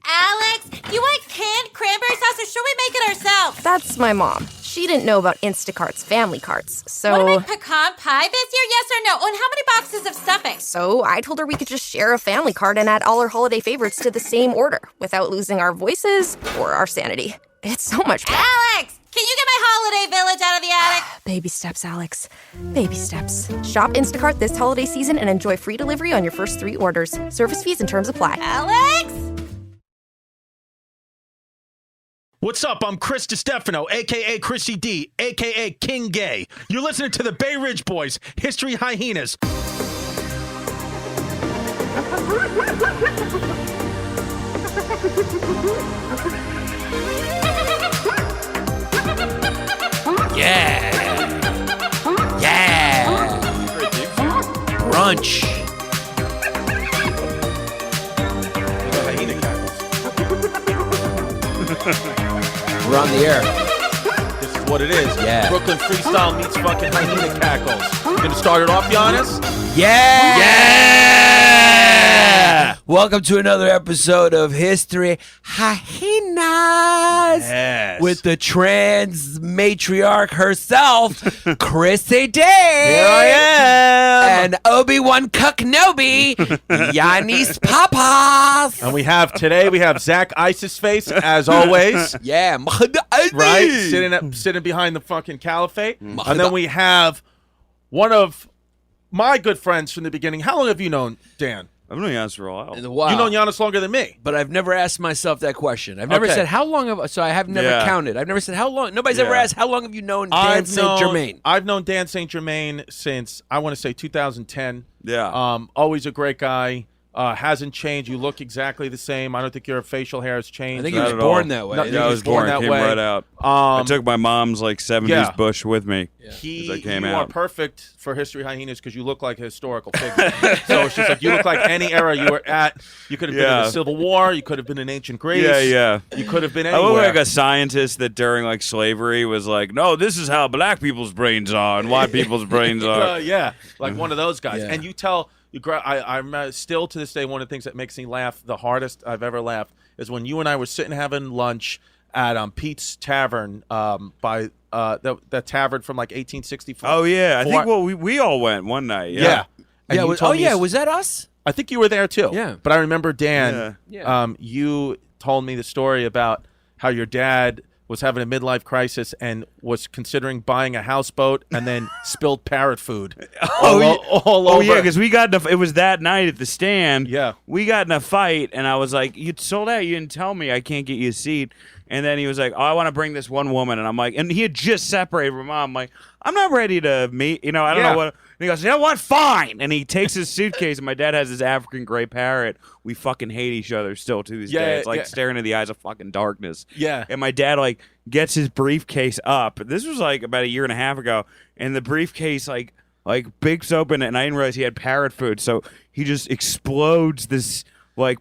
Alex, you want canned cranberry sauce, or should we make it ourselves? That's my mom. She didn't know about Instacart's family carts, so... Want to make pecan pie this year, yes or no? And how many boxes of stuffing? So I told her we could just share a family cart and add all our holiday favorites to the same order without losing our voices or our sanity. It's so much fun. Alex, can you get my holiday village out of the attic? Baby steps, Alex. Baby steps. Shop Instacart this holiday season and enjoy free delivery on your first 3 orders. Service fees and terms apply. Alex? What's up? I'm Chris DiStefano, a.k.a. Chrissy D, a.k.a. King Gay. You're listening to the Bay Ridge Boys, History Hyenas. Yeah. Yeah. Brunch. Hyena cackles. We're on the air. This is what it is. Yeah. Brooklyn freestyle meets fucking hyena cackles. You gonna start it off, Yannis? Yeah. Yeah. Welcome to another episode of History Hyenas. Yes. With the trans matriarch herself, Chrissy D. Here I am. And Obi-Wan Kenobi, Yannis Papas. And we have Zach Isis Face, as always. Yeah. Right? Sitting behind the fucking caliphate. And then we have one of my good friends from the beginning. How long have you known Dan? I've known Yannis for a while. Wow. You've known Yannis longer than me. But I've never asked myself that question. I've never said, how long have... So I have never counted. I've never said, how long... Nobody's ever asked, how long have you known Dan St. Germain? I've known Dan St. Germain since, I want to say, 2010. Yeah. Always a great guy. Hasn't changed. You look exactly the same. I don't think your facial hair has changed. I think he was born that way. No, Yeah, I was born that way. Came right out. I took my mom's 70s bush with me as I came out. You are perfect for History Hyenas because you look like a historical figure. So it's just like you look like any era you were at. You could have been in the Civil War. You could have been in ancient Greece. Yeah. You could have been anywhere. I look like a scientist that during slavery was like, no, this is how black people's brains are and white people's brains are. Like one of those guys. Yeah. And you tell... I'm still to this day one of the things that makes me laugh the hardest I've ever laughed is when you and I were sitting having lunch at Pete's Tavern by the tavern from 1864. Oh yeah, I think we all went one night. Yeah. And was that us? I think you were there too. Yeah. But I remember Dan. Yeah. You told me the story about how your dad was having a midlife crisis and was considering buying a houseboat and then spilled parrot food all over. Yeah, because we got it was that night at the stand. Yeah. We got in a fight, and I was like, you sold out. You didn't tell me. I can't get you a seat. And then he was like, oh, I want to bring this one woman. And I'm like, and he had just separated from mom. I'm like, I'm not ready to meet. I don't know what. And he goes, you know what? Fine. And he takes his suitcase, and my dad has his African gray parrot. We fucking hate each other still to this day. It's like staring into the eyes of fucking darkness. Yeah. And my dad gets his briefcase up. This was about a year and a half ago, and the briefcase bigs open, and I didn't realize he had parrot food. So he just explodes this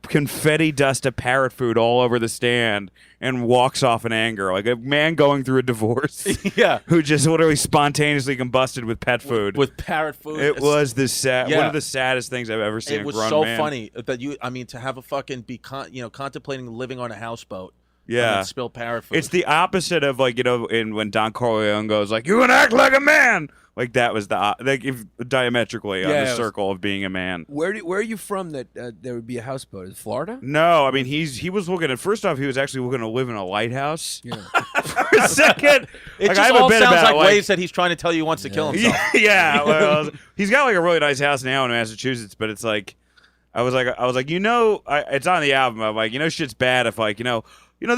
confetti dust of parrot food all over the stand and walks off in anger, like a man going through a divorce. Yeah. Who just literally spontaneously combusted with pet food. With parrot food. It was one of the saddest things I've ever seen. It was so funny that to have a fucking contemplating living on a houseboat. Yeah. And spill parrot food. It's the opposite of when Don Corleone goes you gonna act like a man. That was diametrically on the circle of being a man. Where are you from that there would be a houseboat? Is Florida? No, I mean he was looking at. First off, he was actually looking to live in a lighthouse. Yeah. For a second, it just all sounds like ways that he's trying to tell you he wants to kill himself. Yeah, well, he's got a really nice house now in Massachusetts, but it's I was like, it's on the album. I'm like, shit's bad if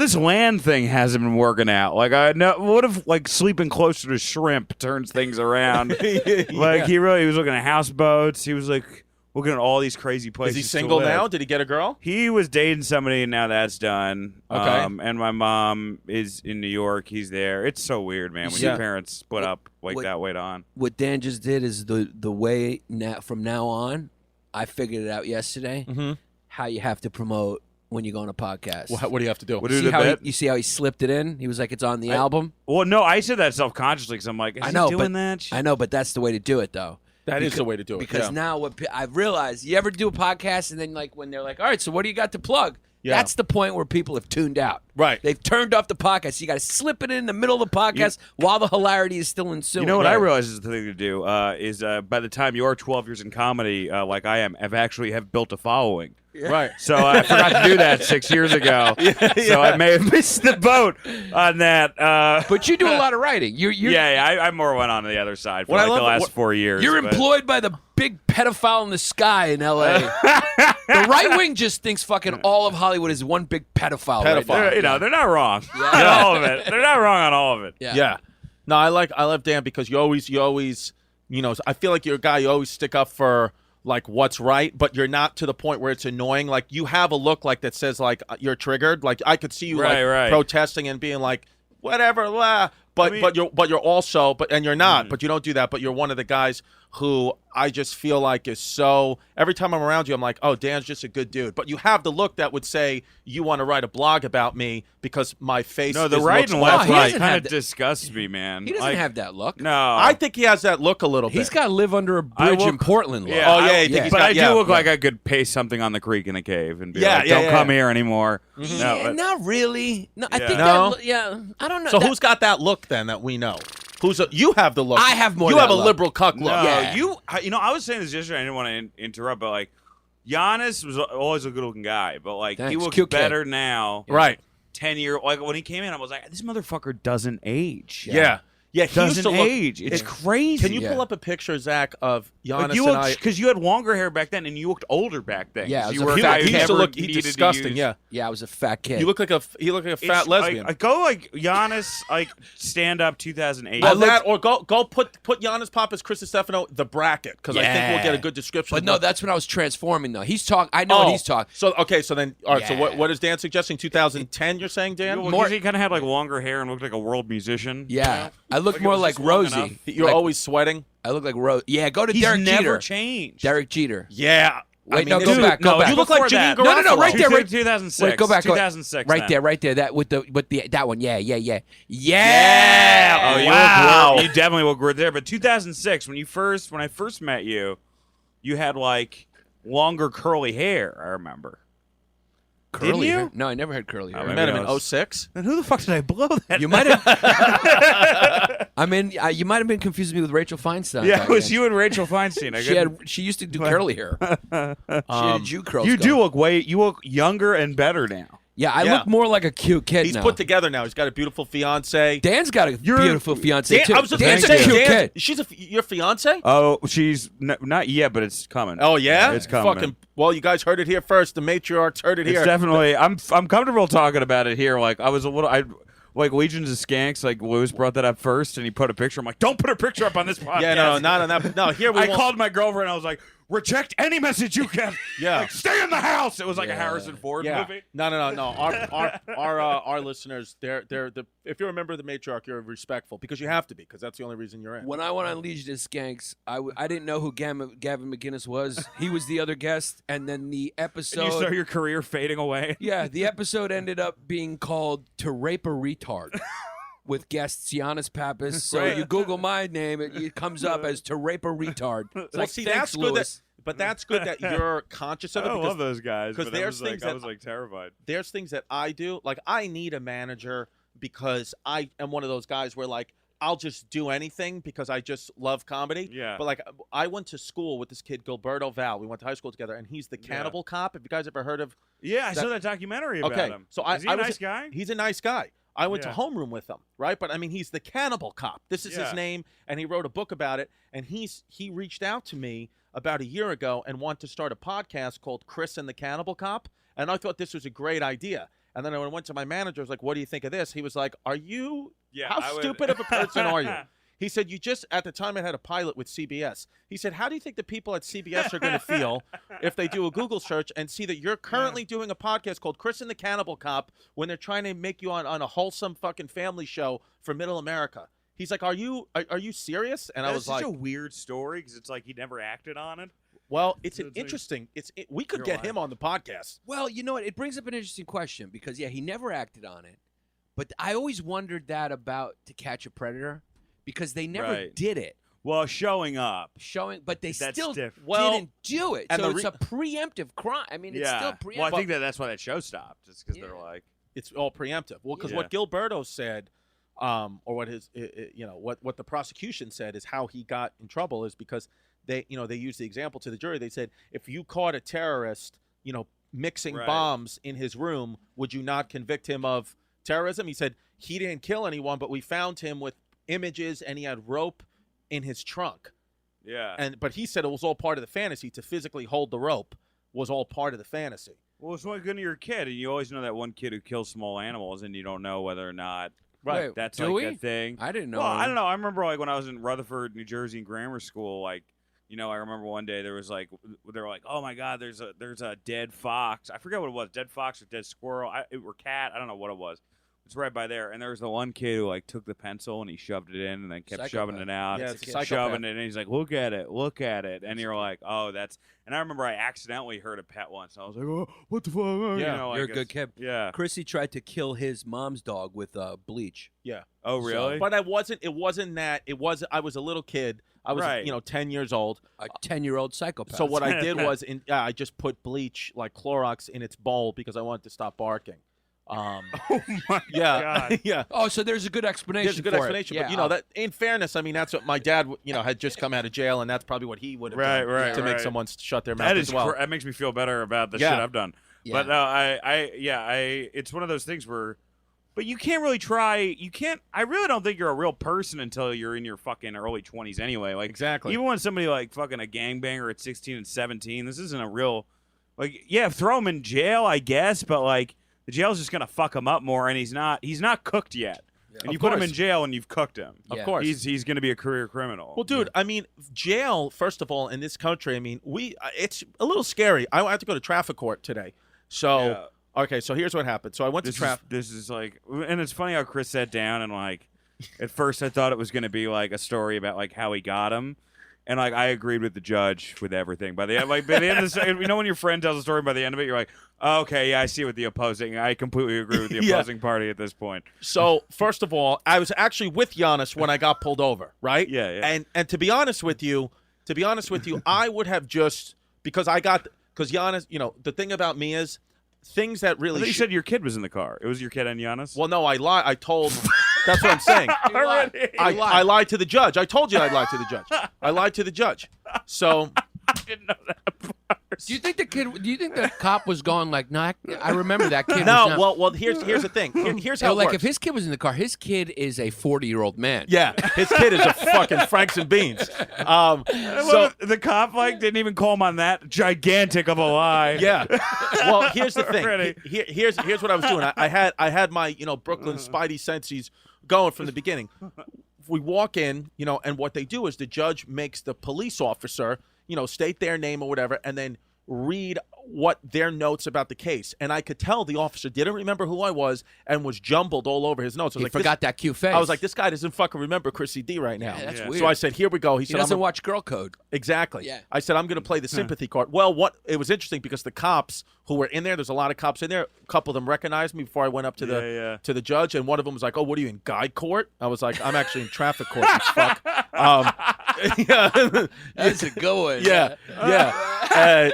this land thing hasn't been working out. What if sleeping closer to shrimp turns things around? He was looking at houseboats. He was looking at all these crazy places. Is he single now? Did he get a girl? He was dating somebody, and now that's done. Okay. And my mom is in New York. He's there. It's so weird, man, when your parents split up that late on. What Dan just did is the way from now on, I figured it out yesterday, how you have to promote when you go on a podcast. What do you have to do? You see how he slipped it in? He was like, it's on the album? Well, no, I said that self-consciously because I'm like, is he doing that? I know, but that's the way to do it, though. That is the way to do it. Because now what I've realized, you ever do a podcast and then when they're like, all right, so what do you got to plug? Yeah. That's the point where people have tuned out. Right. They've turned off the podcast. You got to slip it in the middle of the podcast while the hilarity is still ensuing. You know what I realize is the thing to do is by the time you're 12 years in comedy, like I am, have built a following. Right. So I forgot to do that 6 years ago. So I may have missed the boat on that. But you do a lot of writing. I more went on the other side for the last 4 years. You're employed by the big pedophile in the sky in L.A. The right wing just thinks fucking all of Hollywood is one big pedophile. Right now. They're not wrong on all of it. They're not wrong on all of it. Yeah. No, I love Dan because you always, I feel like you're a guy, you always stick up for like what's right, but you're not to the point where it's annoying. Like you have a look like that says like you're triggered. Like I could see you protesting and being like whatever, blah. But you're also and you're not, but you don't do that. But you're one of the guys who I just feel like is so. Every time I'm around you, I'm like, oh, Dan's just a good dude. But you have the look that would say you want to write a blog about me because my face. No, the right and left kind of disgusts me, man. He doesn't have that look. No, I think he has that look a little bit. He's got to live under a bridge in Portland. Look. Yeah, I do look like I could paste something on the creek in a cave and be like, don't come here anymore. Mm-hmm. No, not really. No, I think I don't know. So who's got that look then that we know? You have the look. I have more. You of have that a look. liberal cuck look. No, I was saying this yesterday. I didn't want to interrupt, but like, Yannis was always a good-looking guy, but like he looks better now. Right. 10 year, like when he came in, I was like, this motherfucker doesn't age. Yeah. He doesn't age. It's crazy. Can you pull up a picture, Zach, of Yannis and I? Because you had longer hair back then, and you looked older back then. Yeah, you were a guy he used to look disgusting. Yeah, I was a fat kid. He looked like a fat lesbian. I go like Yannis, like stand up 2008. Or go put Yannis Pop as Chris Stefano the bracket because I think we'll get a good description. But no, that's when I was transforming though. He's talking. I know what he's talking. So then all right. So what is Dan suggesting? 2010? You're saying, Dan? He kind of had like longer hair and looked like a world musician. Yeah, I look more like Rosie. You're always sweating. I look like Rose. Yeah, go to Derek Jeter. He's never changed. Derek Jeter. Yeah. Wait, go back. Go back. You look like Janine Garofalo. No, right there. 2006. Wait, go back. 2006. Right there. That with that one. Yeah. Oh, wow. You definitely look good there. But 2006, when I first met you, you had like longer curly hair. I remember. Curly Didn't hair? you? No, I never had curly hair. I met him in 06. Then who the fuck did I blow that? You might have. You might have been confusing me with Rachel Feinstein. Yeah, it was you and Rachel Feinstein. She used to do curly hair. She had Jew curls. You do look you look younger and better now. Yeah, I look more like a cute kid He's now. put together now. He's got a beautiful fiance. Dan's got a beautiful fiance too. I was just Dan's going to a cute say, kid. She's your fiance? Oh, she's not yet, but it's coming. Oh yeah, it's coming. Well, you guys heard it here first. The matriarchs heard it here. It's definitely. I'm comfortable talking about it here. Like I was a little. Like Legions of Skanks, like Lewis brought that up first, and he put a picture. I'm like, don't put a picture up on this podcast. Yeah, no, not on that. No, here we. I called my girlfriend. I was like, reject any message you can. Yeah, like, stay in the house. It was like a Harrison Ford movie. No. Our listeners, they're if you're a member of the matriarch, you're respectful because you have to be because that's the only reason you're in. When I went on Legions of Skanks, I didn't know who Gavin McGinnis was. He was the other guest, and then the episode. And you saw your career fading away. Yeah, the episode ended up being called "To Rape a Retard." With guests Yannis Pappas. So you Google my name, it comes up as To Rape a Retard. It's like, see, thanks, that's good. Lewis. But that's good that you're conscious of it. I love those guys. Because there's things I was like terrified. There's things that I do. Like I need a manager because I am one of those guys where like I'll just do anything because I just love comedy. Yeah. But like I went to school with this kid Gilberto Val. We went to high school together, and he's the cannibal cop. Have you guys ever heard of? Yeah, I saw that documentary about him. So is he a nice guy? He's a nice guy. I went to homeroom with him, right? But I mean, he's the cannibal cop. This is his name, and he wrote a book about it. And he reached out to me about a year ago and wanted to start a podcast called Chris and the Cannibal Cop. And I thought this was a great idea. And then when I went to my manager, I was like, "What do you think of this?" He was like, "Are you? How stupid of a person are you?" He said, at the time I had a pilot with CBS. He said, how do you think the people at CBS are going to feel if they do a Google search and see that you're currently doing a podcast called Chris and the Cannibal Cop when they're trying to make you on a wholesome fucking family show for middle America? He's like, are you serious? And I was like, such a weird story because it's like he never acted on it. Well, it's interesting. We could get him on the podcast. Well, you know what? It brings up an interesting question because, he never acted on it. But I always wondered that about To Catch a Predator. Because they never did it. Well, showing up. But they That's still different. didn't do it. and So the it's a preemptive crime. I mean, it's still preemptive. Well, I think that's why that show stopped. Just because they're like, it's all preemptive. Well, because Yeah. what Gilberto said, or what his, what the prosecution said is how he got in trouble is because they used the example to the jury. They said, if you caught a terrorist, mixing Right. bombs in his room, would you not convict him of terrorism? He said he didn't kill anyone, but we found him with images and he had rope in his trunk. yeah. But he said it was all part of the fantasy. To physically hold the rope was all part of the fantasy. Well, it's like when you're a kid, and you always know that one kid who kills small animals, and you don't know whether or not Wait, that's do like we? a thing. I didn't know. Well, I don't know. I remember like when I was in Rutherford, New Jersey, in grammar school. Like, I remember one day they were like, oh my God, there's a dead fox. I forget what it was, dead fox or dead squirrel, or cat. I don't know what it was. It's right by there, and there was the one kid who like took the pencil and he shoved it in and then kept shoving it out. Yeah, it's a psychopath. shoving it, and he's like, look at it, and you're like, oh, that's. And I remember I accidentally heard a pet once, and I was like, oh, what the fuck? Yeah. Like, You're a good kid. Yeah. Chrissy tried to kill his mom's dog with bleach. Yeah. Oh, really? But I wasn't. It wasn't that. It was. I was a little kid. I was, Right. 10 years old. A 10-year-old psychopath. So what I did was, I just put bleach, like Clorox, in its bowl because I wanted to stop barking. Oh my Yeah, God. yeah. Oh, so there's a good explanation. There's a good for explanation, it. but that, in fairness, I mean, that's what my dad, had just come out of jail, and that's probably what he would have done Right, to make right. someone shut their mouth That as is well. that makes me feel better about the Yeah. shit I've done. Yeah. But no, it's one of those things where, but you can't really try. You can't. I really don't think you're a real person until you're in your fucking early 20s anyway. Like Exactly. Even when somebody like fucking a gangbanger at 16 and 17, this isn't a real. Like, yeah, throw him in jail, I guess, but like the jail's just gonna fuck him up more, and he's not cooked yet. And Of you put him course. in jail, and you've cooked him. Yeah. Of course. He's gonna be a career criminal. Well, dude, I mean, jail, first of all, in this country, I mean, it's a little scary. I have to go to traffic court today. So, okay, so here's what happened. So I went to traffic. This is like, and it's funny how Chris sat down and like, at first I thought it was going to be like a story about like how he got him, and like I agreed with the judge with everything. By the end of the, when your friend tells a story, by the end of it, you're like, oh, okay, yeah, I see what the opposing. I completely agree with the Yeah. opposing party at this point. So, first of all, I was actually with Yannis when I got pulled over, right? Yeah. And to be honest with you, I would have just because Yannis, the thing about me is things that I really. thought you said your kid was in the car. It was your kid and Yannis. Well, no, I lied. I told. That's what I'm saying. I lied to the judge. I told you I lied to the judge. I lied to the judge. So. I didn't know that part. Do you think the cop was going like, no, I remember that kid. No, was not. well, here's the thing. Here's how it like works. if his kid was in the car, his kid is a 40-year-old man. Yeah, his kid is a fucking Franks and Beans. So The cop like didn't even call him on that gigantic of a lie. yeah. Well, here's the thing. Already. Here's what I was doing. I had my Brooklyn Spidey senses going from the beginning. We walk in, and what they do is the judge makes the police officer, state their name or whatever, and then read what their notes about the case. And I could tell the officer didn't remember who I was and was jumbled all over his notes. I was He like, forgot that cute face. I was like, this guy doesn't fucking remember Chrissy D right now. Yeah, that's Yeah. weird. So I said, here we go. He he said, doesn't I'm watch Girl Code. Exactly. Yeah. I said, I'm going to play the sympathy card. Well, it was interesting because the cops who were in there's a lot of cops in there. A couple of them recognized me before I went up to to the judge, and one of them was like, oh, what are you in guide court? I was like, I'm actually in traffic court, you fuck. Yeah. That's a good one. Yeah.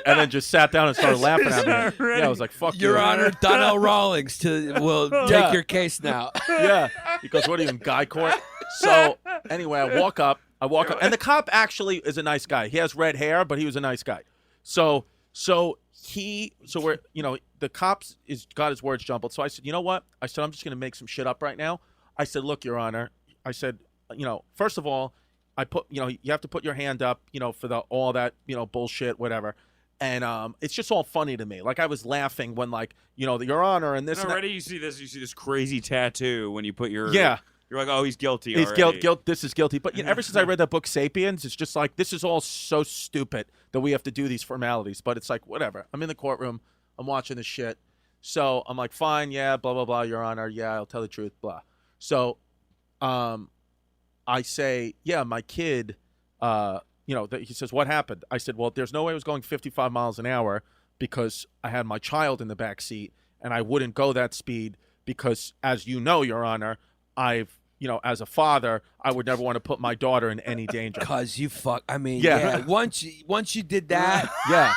And then just sat down and started laughing at me. Yeah, I was like, fuck Your you. Honor, Donnell Rawlings will take your case now. Yeah. He goes, what are you in guide court? So anyway, I walk up, and the cop actually is a nice guy. He has red hair, but he was a nice guy. So we're, the cops got his words jumbled. So I said, you know what? I said, I'm just going to make some shit up right now. I said, look, Your Honor. I said, first of all, I put, you have to put your hand up, for all that, bullshit, whatever. And it's just all funny to me. Like I was laughing when Your Honor and this and that. Already you see this crazy tattoo when you put your Yeah. You're like, oh, he's guilty. He's already. guilt. This is guilty. But ever since I read that book, Sapiens, it's just like this is all so stupid that we have to do these formalities. But it's like whatever. I'm in the courtroom. I'm watching this shit. So I'm like, fine, yeah, blah blah blah, Your Honor, yeah, I'll tell the truth, blah. So, I say, yeah, my kid. He says, what happened? I said, well, there's no way I was going 55 miles an hour because I had my child in the back seat, and I wouldn't go that speed because, as you know, Your Honor, I've as a father, I would never want to put my daughter in any danger. Cause you I mean, Yeah. Once you did that, Yeah.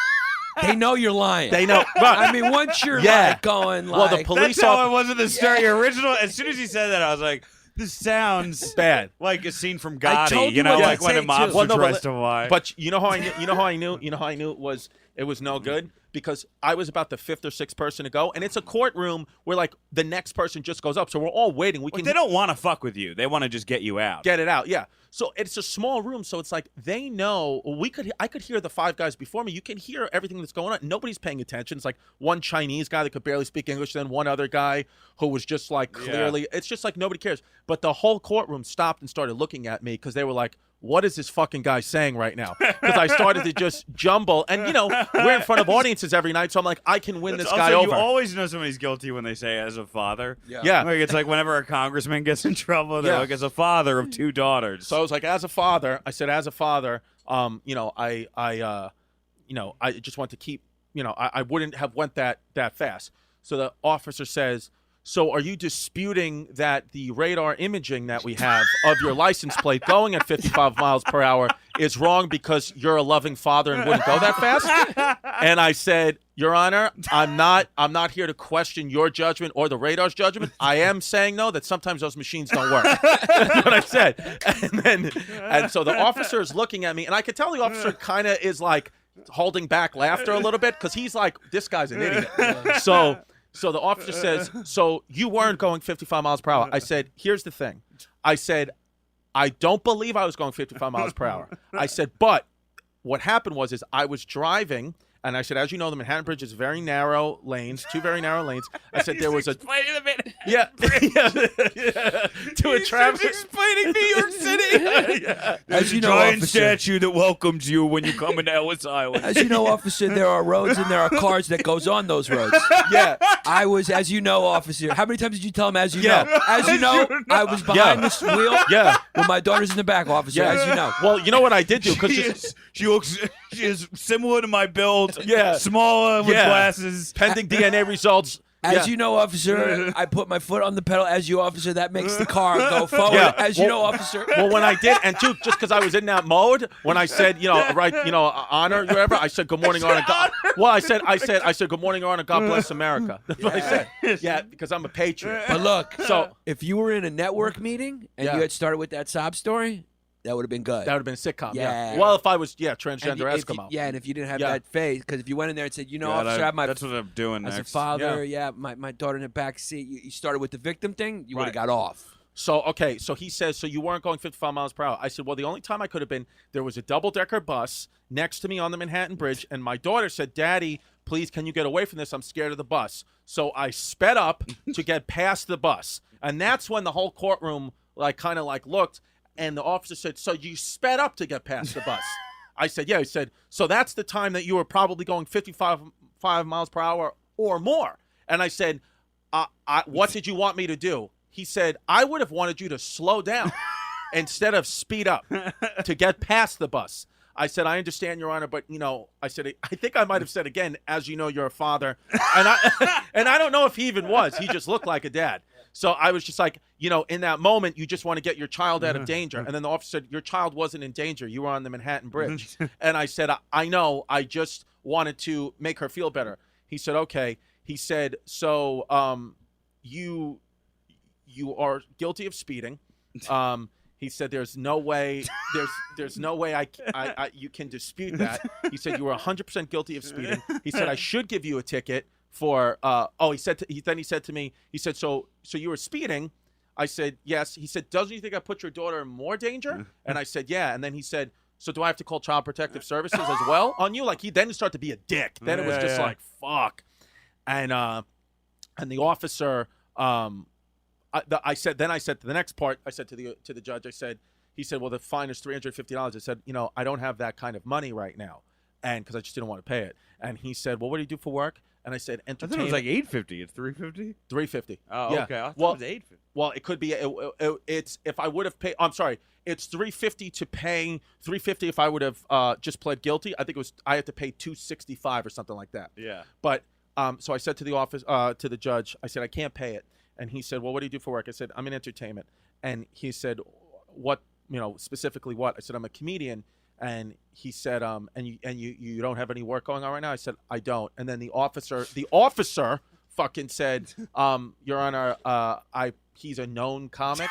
they know you're lying. They know. Right. I mean, once you're Yeah. like going Well, like, the police That's how it officer. was in the story. Original. As soon as he said that, I was like, "This sounds Bad. like a scene from I Gotti." told You you know, what like to when a say, too. mobster Well, no, tries to lie. But you know how I knew? You know how I knew? You know how I knew it was no good? Because I was about the 5th or 6th person to go, and it's a courtroom where like the next person just goes up, so we're all waiting. We Like, can they don't want to fuck with you. They want to just get you out. get it out. Yeah. So it's a small room, so it's like they know. I could hear the 5 guys before me. You can hear everything that's going on. Nobody's paying attention. It's like one Chinese guy that could barely speak English, then one other guy who was just like clearly. It's just like nobody cares. But the whole courtroom stopped and started looking at me because they were like, what is this fucking guy saying right now? Because I started to just jumble. And, we're in front of audiences every night, so I'm like, I can win this guy Also, over. you always know somebody's guilty when they say as a father. Yeah. Like, it's like whenever a congressman gets in trouble, they're Yeah. like, as a father of 2 daughters. So I was like, as a father, I said, I just want to keep, I wouldn't have went that fast. So the officer says, so are you disputing that the radar imaging that we have of your license plate going at 55 miles per hour is wrong because you're a loving father and wouldn't go that fast? And I said, Your Honor, I'm not here to question your judgment or the radar's judgment. I am saying, though, that sometimes those machines don't work. That's what I said. And so the officer is looking at me, and I could tell the officer kind of is like holding back laughter a little bit because he's like, this guy's an idiot. So the officer says, so you weren't going 55 miles per hour. I said, here's the thing. I said, I don't believe I was going 55 miles per hour. I said, but what happened is I was driving, and I said, as you know, the Manhattan Bridge is very narrow lanes, 2 very narrow lanes. I said there was a yeah, to a traffic explaining New York City. as you know, giant officer. statue that welcomes you when you come into Ellis Island. As you know, officer, there are roads and there are cars that goes on those roads. yeah. I was, as you know, officer. How many times did you tell him, as you Yeah. know? As you know, I was behind this wheel Yeah. with my daughter's in the back, officer, Yeah. as you know. Well, you know what I did do because She is similar to my build. Yeah. Smaller with Yeah. glasses. pending DNA results. As yeah. you know, officer, I put my foot on the pedal. As you, officer, that makes the car go forward. Yeah. As you know, officer. Well, when I did, and two, just because I was in that mode, when I said, honor, whatever, I said, good morning, honor. Well, I said, good morning, honor. God bless America. That's what I said. Yeah, because I'm a patriot. But look, So if you were in a network meeting and Yeah. you had started with that sob story, that would have been good. that would have been a sitcom. Yeah. Yeah. Well, if I was, And transgender if you- Eskimo. yeah, and if you didn't have Yeah. that phase, because if you went in there and said, God, officer, I have my that's what I'm doing as next. a father, my daughter in the back seat. You started with the victim thing. You would have got off. So, okay, so he says, so you weren't going 55 miles per hour. I said, well, the only time I could have been, there was a double-decker bus next to me on the Manhattan Bridge, and my daughter said, Daddy, please, can you get away from this? I'm scared of the bus. So I sped up to get past the bus. And that's when the whole courtroom, kind of looked, and the officer said, so you sped up to get past the bus? I said, yeah. He said, so that's the time that you were probably going 55 miles per hour or more. And I said, what did you want me to do? He said, I would have wanted you to slow down instead of speed up to get past the bus. I said, I understand, Your Honor, but, I said, I think I might have said again, as you know, you're a father. And I don't know if he even was. He just looked like a dad. So I was just like, in that moment, you just want to get your child out of danger. And then the officer said, your child wasn't in danger. You were on the Manhattan Bridge. And I said, I know. I just wanted to make her feel better. He said, okay. He said, so you are guilty of speeding. He said, "There's no way. There's no way I you can dispute that." He said, "You were 100% guilty of speeding." He said, "I should give you a ticket for." He said. Then he said to me, he said, "So you were speeding?" I said, "Yes." He said, "Doesn't you think I put your daughter in more danger?" And I said, "Yeah." And then he said, "So do I have to call Child Protective Services as well on you?" Like he then started to be a dick. Then it was just like fuck, and the officer. I said to the next part. I said to the judge. He said, well, the fine is $350. I said, I don't have that kind of money right now, and because I just didn't want to pay it. And he said, well, what do you do for work? And I said, I thought entertainment. it was like $850. It's $350. $350. Oh, yeah. okay. I thought Well, it was $850. Well, it could be. It's if I would have paid. I'm sorry. It's $350 to pay. $350 if I would have just pled guilty. I think it was. I had to pay $265 or something like that. Yeah. But so I said to the office to the judge. I said I can't pay it. And he said, well, what do you do for work? I said, I'm in entertainment. and he said, "What, specifically what?" I said, "I'm a comedian." And he said, and you don't have any work going on right now?" I said, "I don't." And then the officer fucking said, "Your Honor, he's a known comic.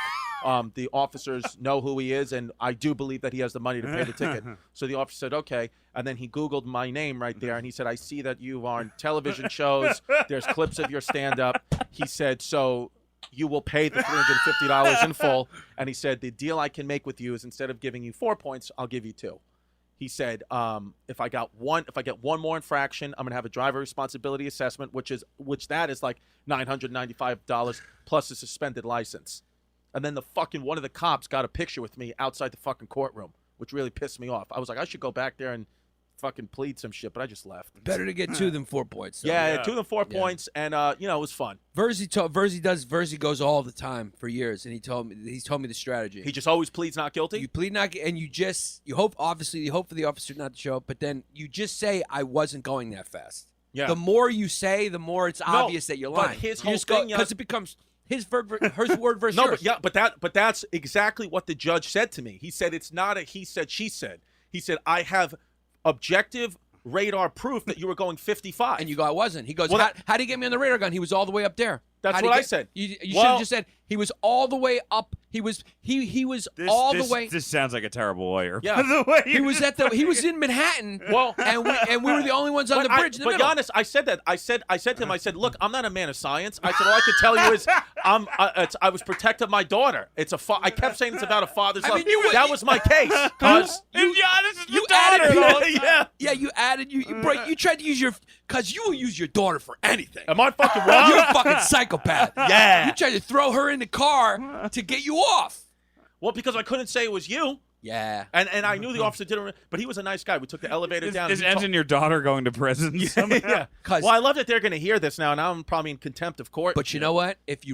The officers know who he is, and I do believe that he has the money to pay the ticket." So the officer said, "Okay." And then he Googled my name right there, and he said, "I see that you are on television shows. There's clips of your stand-up." He said, "So you will pay the $350 in full." And he said, "The deal I can make with you is instead of giving you 4 points, I'll give you 2. He said, if I get one more infraction, I'm gonna have a driver responsibility assessment, which that is like $995 plus a suspended license." And then one of the cops got a picture with me outside the fucking courtroom, which really pissed me off. I was like, I should go back there and fucking plead some shit, but I just left. Better to get 2 than 4 points. So. Yeah, 2 than 4 points, and it was fun. Verzi goes all the time for years, and he's told me the strategy. He just always pleads not guilty. You plead not, and you hope for the officer not to show up, but then you just say, "I wasn't going that fast." Yeah. The more you say, the more it's obvious that you're lying. But his whole thing, because it becomes his word versus no, yours. but that's exactly what the judge said to me. He said it's not a he said she said. He said, "I have objective radar proof that you were going 55." And you go, "I wasn't." He goes, Well, how did he get me on the radar gun? He was all the way up there. That's what I said. You should have just said he was all the way up. He was the way. This sounds like a terrible lawyer. Yeah. The way He was in Manhattan. Well, and we were the only ones on the bridge in the middle. Yannis, I said that. I said to him, I said, "Look, I'm not a man of science." I said, "All I can tell you is I was protecting my daughter. I kept saying it's about a father's love. That was my case." Because Yannis is you the daughter. added you added you tried to use because you will use your daughter for anything. am I fucking wrong? You're a fucking psychopath. Yeah. You tried to throw her in the car to get you off. Well, because I couldn't say it was you. Yeah. And I knew the officer didn't, but he was a nice guy. We took the elevator down. This ends in your daughter going to prison. Yeah. Well, I love that they're going to hear this now. Now I'm probably in contempt of court. But you know what? If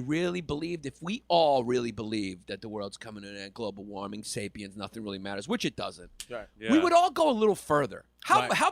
we all really believed that the world's coming to an end, global warming, sapiens, nothing really matters, which it doesn't. Right. Yeah. We would all go a little further. How Right. how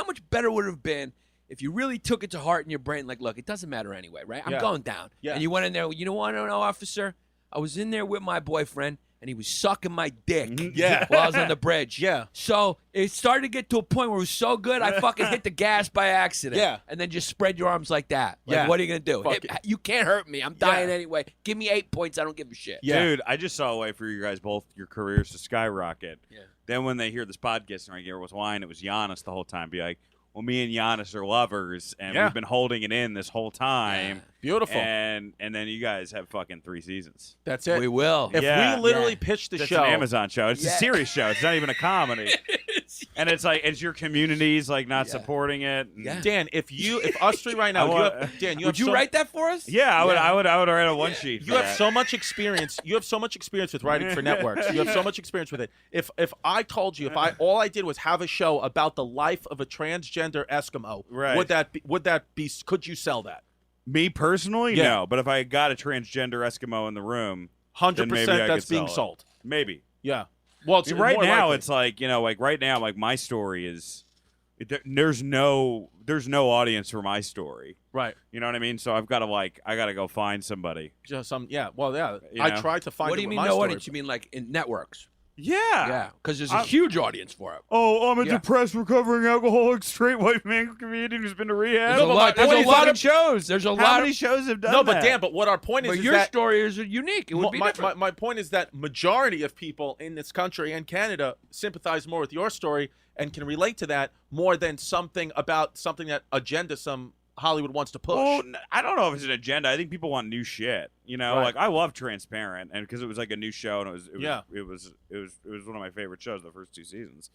much better would it have been if you really took it to heart in your brain, like, look, it doesn't matter anyway, right? I'm Yeah. going down. Yeah. And you went in there, you know what, officer? I was in there with my boyfriend, and he was sucking my dick Yeah. while I was on the bridge. Yeah. So it started to get to a point where it was so good, I fucking hit the gas by accident. Yeah. And then just spread your arms like that. Like, Yeah. what are you going to do? Fuck it. You can't hurt me. I'm dying anyway. Give me 8 points. I don't give a shit. Yeah. Dude, I just saw a way for you guys both, your careers to skyrocket. Yeah. Then when they hear this podcast and I hear it was wine, it was Giannis the whole time. Be like, well, me and Giannis are lovers, and Yeah. we've been holding it in this whole time. Beautiful. And then you guys have fucking 3 seasons. That's it. We will. If Yeah. we literally Yeah. pitched the That's show, an Amazon show. It's Yeah. a serious show. It's not even a comedy. And it's like, it's your community's like not Yeah. supporting it. And- Yeah. Dan, if us three right now, Dan, Would you write that for us? Yeah, I would write a one sheet. You for have that. so much experience. You have so much experience with writing for networks. You have so much experience with it. If I told you, all I did was have a show about the life of a transgender Eskimo, Right. would that be? Could you sell that? Me personally, Yeah. no. But if I got a transgender Eskimo in the room, 100%. maybe I That's could sell being it. sold. maybe. Yeah. Well, it's Right more now, likely. it's like, like right now, like my story is, there's no audience for my story. right. You know what I mean? So I gotta go find somebody. Just some. Yeah. Well, yeah. You I know? tried to find. What do it you with mean my no story, audience? You mean like in networks? Yeah. Yeah, because there's a huge audience for it. Oh, I'm a Yeah. depressed, recovering alcoholic, straight white man comedian who's been to rehab. There's a but lot. my There's point a is lot that- of shows. There's a How lot many of. shows have done No, that? but Dan. But what our point But is your that story is unique. It would be different. my point is that majority of people in this country and Canada sympathize more with your story and can relate to that more than something that agenda some Hollywood wants to push. Well, I don't know if it's an agenda. I think people want new shit. Right. Like I love Transparent, and because it was like a new show, and it Yeah. was one of my favorite shows the first 2 seasons.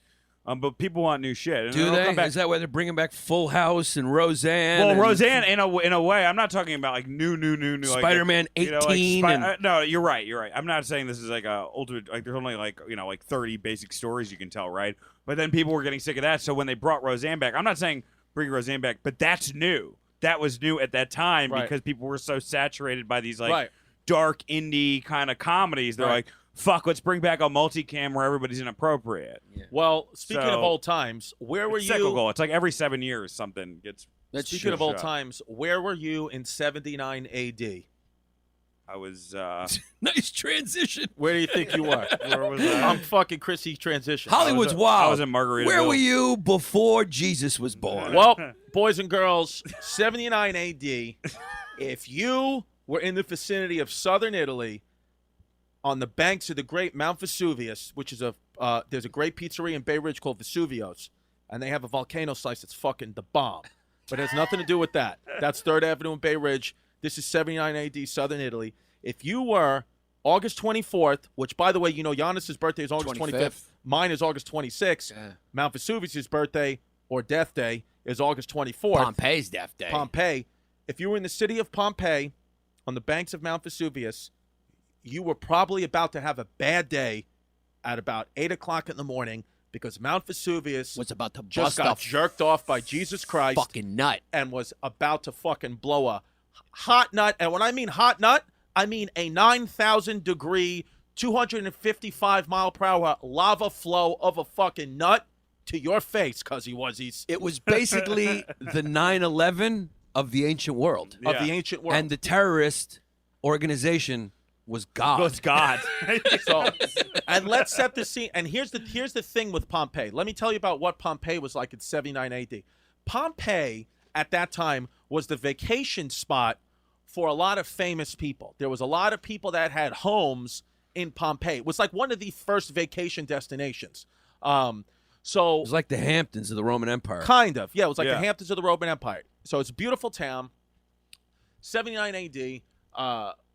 But people want new shit. And Do they'll they? come back- Is that why they're bringing back Full House and Roseanne? Well, and Roseanne, in a way, I'm not talking about like new. Like, Spider-Man 18. no, you're right. I'm not saying this is like a ultimate. Like there's only like 30 basic stories you can tell, right? But then people were getting sick of that, so when they brought Roseanne back, I'm not saying bring Roseanne back, but that's new. That was new at that time Right. because people were so saturated by these like Right. dark indie kind of comedies. They're Right. like, fuck, let's bring back a multicam where everybody's inappropriate. Well, speaking of So- old times, where were It's you? cyclical. It's like every 7 years something gets. Speaking of old shut. times, where were you in 79 AD? I was. Nice transition. Where do you think you were? Where was I? I'm fucking Chrissy transition. Hollywood's I wild. was in Margaritaville. Where were you before Jesus was born? Well, boys and girls, 79 AD, if you were in the vicinity of southern Italy on the banks of the great Mount Vesuvius, which is there's a great pizzeria in Bay Ridge called Vesuvio's, and they have a volcano slice that's fucking the bomb. But it has nothing to do with that. That's 3rd Avenue in Bay Ridge. This is 79 AD, southern Italy. If you were August 24th, which, by the way, you know, Yannis' birthday is August 25th. Mine is August 26th. Yeah. Mount Vesuvius' birthday, or death day, is August 24th. Pompeii's death day. Pompeii. If you were in the city of Pompeii on the banks of Mount Vesuvius, you were probably about to have a bad day at about 8 o'clock in the morning because Mount Vesuvius was about to just bust got a jerked off by Jesus Christ fucking nut. and was about to fucking blow a hot nut. And when I mean hot nut, I mean a 9,000 degree, 255 mile per hour lava flow of a fucking nut to your face, cuz It was basically the 9/11 of the ancient world. of the ancient world. And the terrorist organization was God. Was God. So, and let's set the scene. And here's the thing with Pompeii. Let me tell you about what Pompeii was like in 79 AD. Pompeii at that time was the vacation spot for a lot of famous people. There was a lot of people that had homes in Pompeii. It was like one of the first vacation destinations. So It was like the Hamptons of the Roman Empire. kind of, yeah, it was like the Yeah. Hamptons of the Roman Empire. So it's a beautiful town. 79 AD,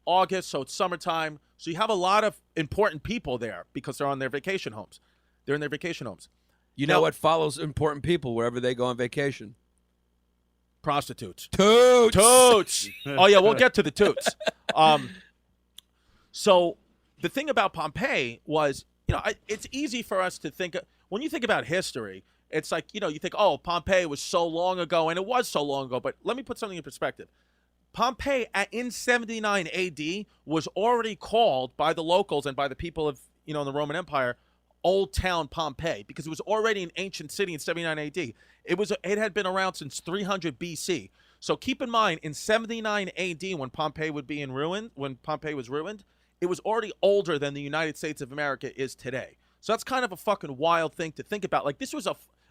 August, so it's summertime. So you have a lot of important people there because they're on their vacation homes. They're in their vacation homes. You know Now- what follows important people wherever they go on vacation? Prostitutes. Toots. Toots. Oh yeah, we'll get to the toots. So the thing about Pompeii was, you know, it's easy for us to think when you think about history. It's like, you know, you think, oh, Pompeii was so long ago, and it was so long ago. But let me put something in perspective. Pompeii in 79 AD was already called by the locals and by the people of, you know, in the Roman Empire, Old Town Pompeii, because it was already an ancient city in 79 AD. It had been around since 300 BC. So keep in mind, in 79 AD, when Pompeii was ruined, it was already older than the United States of America is today. So that's kind of a fucking wild thing to think about. Like, this was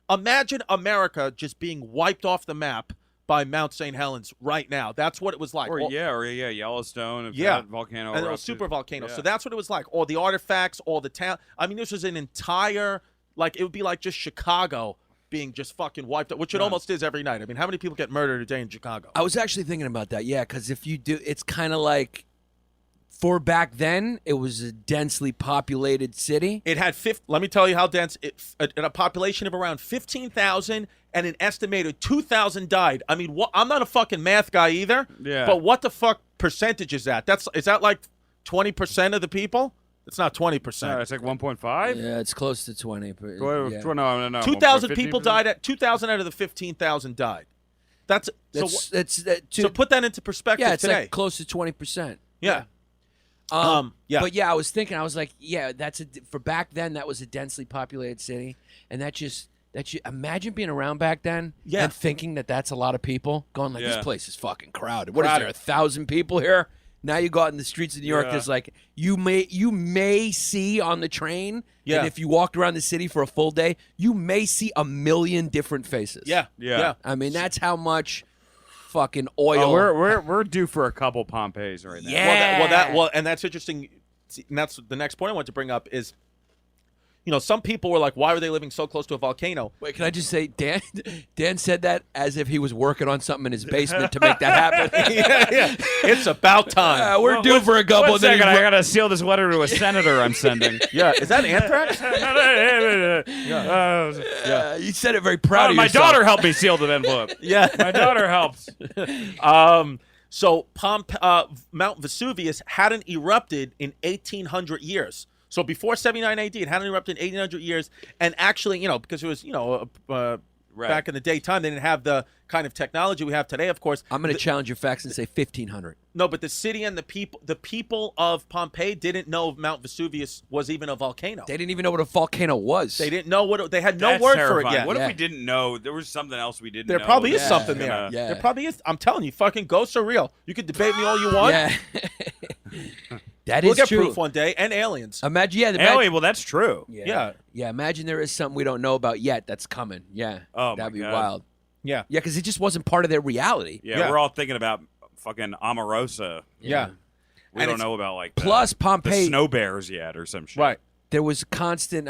imagine America just being wiped off the map by Mount St. Helens right now. That's what it was like. Or Yellowstone. If Yeah. that volcano. And it erupted. was super volcano. Yeah. So that's what it was like. All the artifacts, all the town. I mean, this was an entire, like, it would be like just Chicago being just fucking wiped out, which it almost is every night. I mean, how many people get murdered a day in Chicago? I was actually thinking about that, yeah, because if you do, it's kind of like, for back then, it was a densely populated city. It had let me tell you how dense. A population of around 15,000 and an estimated 2,000 died. I mean, I'm not a fucking math guy either. Yeah. But what the fuck percentage is that? Is that like 20% of the people? It's not 20%. No, it's like 1.5. Yeah, it's close to 20. But, yeah. No. 2,000 people died. 2,000 out of the 15,000 died. So put that into perspective yeah, it's today. like close to 20%. Yeah. Yeah. But yeah, I was thinking, I was like, yeah, for back then, that was a densely populated city, and imagine being around back then, Yeah. and thinking that that's a lot of people, going like, Yeah. this place is fucking crowded. What is Crowded. there, 1,000 people here? Now you go out in the streets of New York, Yeah. there's like you may see on the train, Yeah. and if you walked around the city for a full day, you may see 1,000,000 different faces. Yeah. Yeah. I mean, that's how much fucking oil. Oh, we're due for a couple Pompeiis right now. Yeah. And that's interesting. And that's the next point I want to bring up is, you know, some people were like, why were they living so close to a volcano? Wait, can I just say, Dan said that as if he was working on something in his basement to make that happen. yeah. It's about time. We're due for a couple. One Then second, I gotta seal this letter to a senator I'm sending. Yeah. Is that anthrax? you said it very proud of my yourself. daughter helped me seal the envelope. Yeah. My daughter helped. So Mount Vesuvius hadn't erupted in 1,800 years. So before 79 AD, it hadn't erupted in 1,800 years. And actually, you know, because it was, you know, back in the daytime, they didn't have the kind of technology we have today, of course. I'm going to challenge your facts and say 1,500. No, but the city and the people of Pompeii didn't know Mount Vesuvius was even a volcano. They didn't even know what a volcano was. They didn't know they had no That's word terrifying. for it yet. What Yeah. if we didn't know? There was something else we didn't There know. probably is Yeah. something Gonna- there. Yeah. There probably is. I'm telling you, fucking ghosts are real. You can debate me all you want. Yeah. That We'll is get true. proof one day, and aliens. Imagine, Alien, well, that's true. Yeah. Imagine there is something we don't know about yet that's coming. Yeah. Oh, that'd my be God. wild. Yeah. Yeah, because it just wasn't part of their reality. Yeah, we're all thinking about fucking Omarosa. Yeah. We And don't it's- know about like Plus the Pompeii. snow bears yet or some shit. Right. There was constant.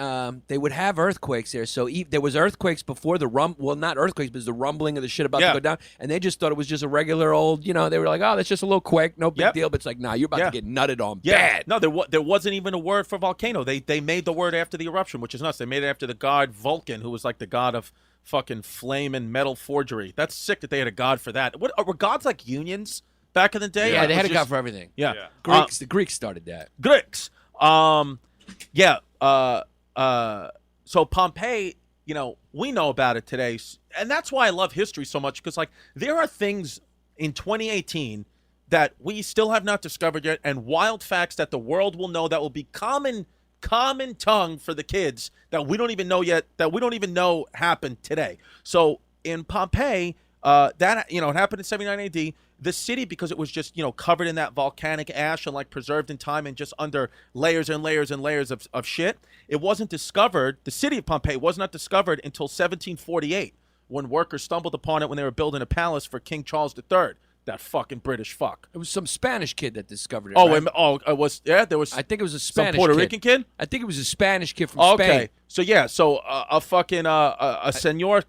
They would have earthquakes there, so there was earthquakes before the Well, not earthquakes, but it was the rumbling of the shit about to go down, and they just thought it was just a regular old. They were like, "Oh, that's just a little quake, no big deal." But it's like, nah, you're about to get nutted on bad. No, there wasn't even a word for volcano. They made the word after the eruption, which is nuts. They made it after the god Vulcan, who was like the god of fucking flame and metal forgery. That's sick that they had a god for that. What were gods like unions back in the day? Yeah, Like, they it had a was god just- for everything. Yeah. Greeks. The Greeks started that. Greeks. So Pompeii, we know about it today, and that's why I love history so much, because like there are things in 2018 that we still have not discovered yet, and wild facts that the world will know that will be common tongue for the kids that we don't even know yet, that we don't even know happened today. So in Pompeii, that it happened in 79 AD. The city, because it was just covered in that volcanic ash and like preserved in time and just under layers and layers and layers of shit, it wasn't discovered. The city of Pompeii was not discovered until 1748, when workers stumbled upon it when they were building a palace for King Charles III. That fucking British fuck. It was some Spanish kid that discovered it. Oh, right? it was. Yeah, there was. I think it was a some Spanish Puerto kid. Rican kid. I think it was a Spanish kid from Okay, Spain. so a fucking a senor.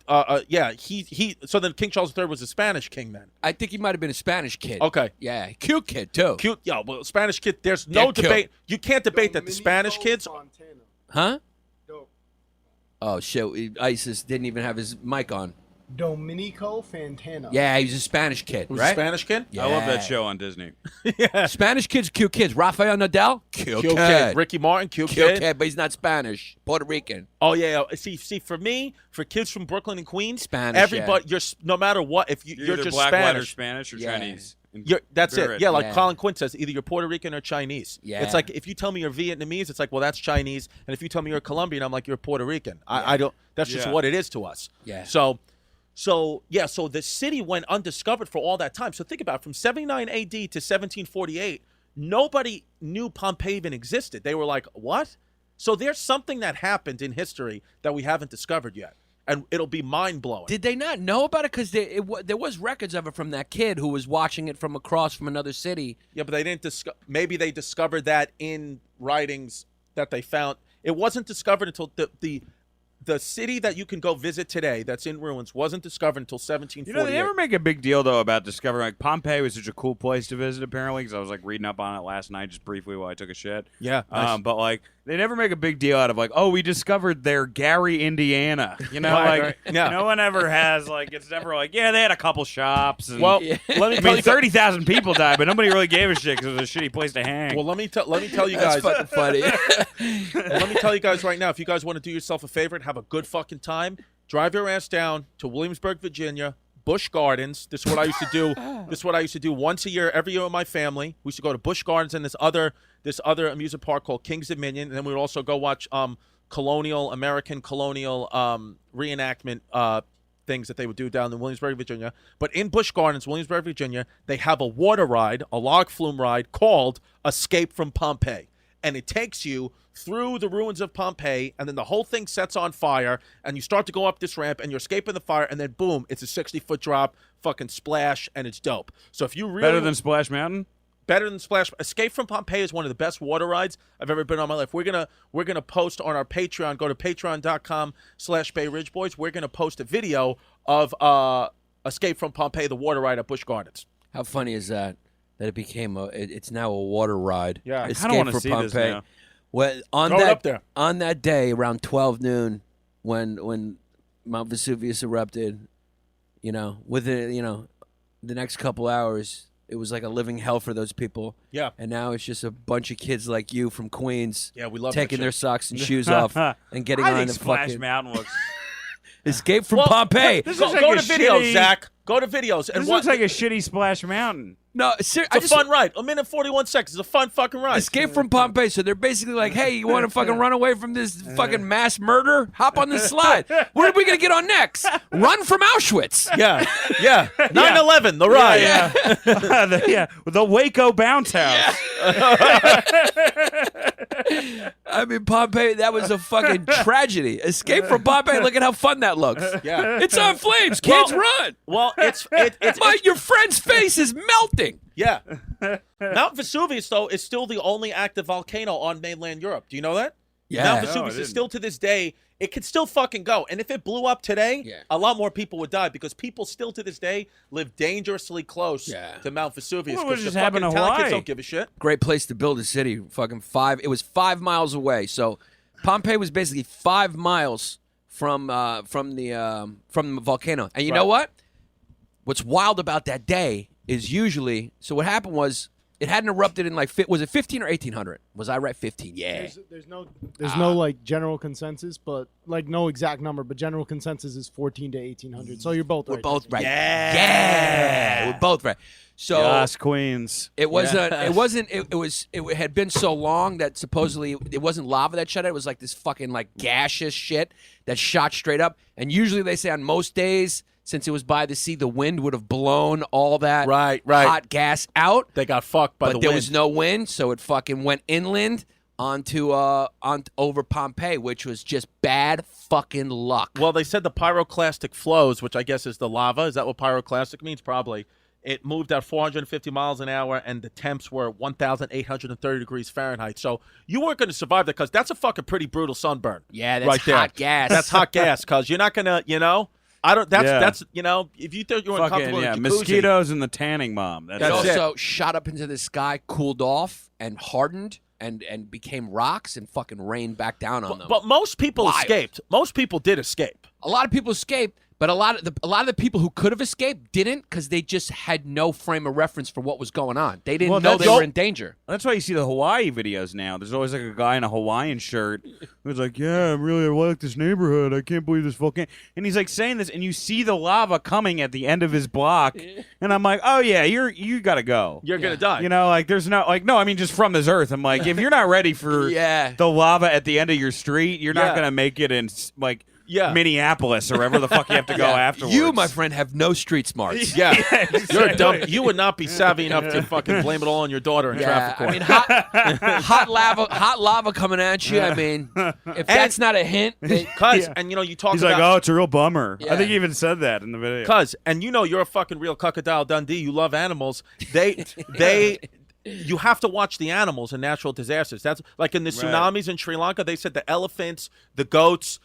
He. So then King Charles III was a Spanish king then. I think he might have been a Spanish kid. Okay. Yeah, cute kid too. Cute. Yeah. Well, Spanish kid. There's no They're cute. debate. You can't debate that the Spanish kids. Huh? Oh shit! ISIS didn't even have his mic on. Domenico Fantano. Yeah, he was a Spanish kid, Was right? a Spanish kid. Yeah. I love that show on Disney. Spanish kids, cute kids. Rafael Nadal, cute Cute kid. Ricky Martin, cute kid. but he's not Spanish. Puerto Rican. Oh yeah. See, for me, for kids from Brooklyn and Queens, Spanish, everybody, you're no matter what, if you're either just black, white, or Spanish. Spanish or Yeah. Chinese. That's it. Yeah, like Yeah. Colin Quinn says, either you're Puerto Rican or Chinese. Yeah. It's like if you tell me you're Vietnamese, it's like, well, that's Chinese. And if you tell me you're Colombian, I'm like, you're Puerto Rican. I don't. That's just Yeah. what it is to us. Yeah. So the city went undiscovered for all that time. So think about it, from 79 AD to 1748, nobody knew Pompeii even existed. They were like, what? So there's something that happened in history that we haven't discovered yet. And it'll be mind-blowing. Did they not know about it? Because there was records of it from that kid who was watching it from across from another city. Yeah, but they didn't maybe they discovered that in writings that they found. It wasn't discovered until the city that you can go visit today that's in ruins wasn't discovered until 1748. They never make a big deal, though, about discovering, like, Pompeii was such a cool place to visit, apparently, because I was, like, reading up on it last night just briefly while I took a shit. Yeah, nice. But, like, they never make a big deal out of, like, oh, we discovered their Gary, Indiana. Right, Like, right. Yeah. no one ever has, like, it's never like, yeah, they had a couple shops. And, Well, let me I tell mean, you 30,000 people died, but nobody really gave a shit because it was a shitty place to hang. Well, let me tell you That's guys. fucking funny. Let me tell you guys right now, if you guys want to do yourself a favor and have a good fucking time, drive your ass down to Williamsburg, Virginia, Busch Gardens. This is what I used to do. This is what I used to do once a year, every year with my family. We used to go to Busch Gardens and this other amusement park called Kings Dominion, and then we would also go watch American colonial reenactment things that they would do down in Williamsburg, Virginia. But in Busch Gardens, Williamsburg, Virginia, they have a water ride, a log flume ride called Escape from Pompeii. And it takes you through the ruins of Pompeii, and then the whole thing sets on fire, and you start to go up this ramp, and you're escaping the fire, and then boom, it's a 60-foot drop, fucking splash, and it's dope. So if you really Better than Splash Mountain? better than Splash. Escape from Pompeii is one of the best water rides I've ever been on in my life. We're gonna post on our Patreon. Go to patreon.com/Bay Ridge Boys. We're gonna post a video of Escape from Pompeii, the water ride at Busch Gardens. How funny is that? That it became it's now a water ride. Yeah. I kinda Escape wanna from see this Pompeii. now. Well, Throw it up there. on that day around 12 noon, when Mount Vesuvius erupted, within the next couple hours, it was like a living hell for those people. Yeah. And now it's just a bunch of kids like you from Queens. Yeah, we love that taking shit. their socks and shoes off and getting I on think the Splash fucking Mountain looks. Escape from Well, Pompeii. This Go, looks like go a to videos, shitty- Zach. Go to videos. And This looks like a shitty Splash Mountain. No, It's a fun ride. A minute 41 seconds. It's a fun fucking ride. Escape from Pompeii. So they're basically like, hey, you want to fucking run away from this fucking mass murder? Hop on this slide. What are we going to get on next? Run from Auschwitz. Yeah. 9/11, the ride. The Waco bounce house. I mean, Pompeii, that was a fucking tragedy. Escape from Pompeii. Look at how fun that looks. Yeah. It's on flames. Kids, run. Well, Your friend's face is melting. Yeah. Mount Vesuvius, though, is still the only active volcano on mainland Europe. Do you know that? Yeah. Mount Vesuvius is still to this day, it could still fucking go. And if it blew up today, a lot more people would die because people still to this day live dangerously close to Mount Vesuvius. Well, what because just the happened fucking to town kids Hawaii? don't give a shit. Great place to build a city. Fucking it was 5 miles away. So Pompeii was basically 5 miles from the volcano. And you know what? What's wild about that day is usually, so what happened was it hadn't erupted in was it 15 or 1800? Was I right? 15. Yeah. There's no like general consensus, but like no exact number, but general consensus is 14 to 1800. So you're both right. We're both right. Yeah. We're both right. So Yes, Queens. it wasn't. It wasn't. It had been so long that supposedly it wasn't lava that shut it. It was like this fucking like gaseous shit that shot straight up. And usually they say on most days, since it was by the sea, the wind would have blown all that hot gas out. They got fucked by the But wind. there was no wind, so it fucking went inland over Pompeii, which was just bad fucking luck. Well, they said the pyroclastic flows, which I guess is the lava. Is that what pyroclastic means? Probably. It moved at 450 miles an hour, and the temps were 1,830 degrees Fahrenheit. So you weren't going to survive that because that's a fucking pretty brutal sunburn. Yeah, that's right hot there. gas. That's hot gas because you're not going to, I don't. That's if you think you're uncomfortable in a jacuzzi, mosquitoes and the tanning bomb. It That's also shot up into the sky, cooled off, and hardened, and became rocks, and fucking rained back down on them. But most people Wild. escaped. Most people did escape. A lot of people escaped, but a lot of the people who could have escaped didn't because they just had no frame of reference for what was going on. They didn't know they were in danger. That's why you see the Hawaii videos now. There's always like a guy in a Hawaiian shirt who's like, "Yeah, I really like this neighborhood. I can't believe this volcano." And he's like saying this, and you see the lava coming at the end of his block, and I'm like, "Oh yeah, you gotta go. You're gonna die." There's no no. I mean, just from this earth. I'm like, if you're not ready for the lava at the end of your street, you're not gonna make it in Minneapolis or wherever the fuck you have to go afterwards. You, my friend, have no street smarts. Yeah, you're dumb. You would not be savvy enough to fucking blame it all on your daughter in traffic court. I mean, hot lava coming at you. I mean, if that's not a hint, and you talk He's about. like, "Oh, it's a real bummer." Yeah. I think he even said that in the video. And you're a fucking real crocodile Dundee. You love animals. You have to watch the animals in natural disasters. That's like in the tsunamis in Sri Lanka. They said the elephants, the goats,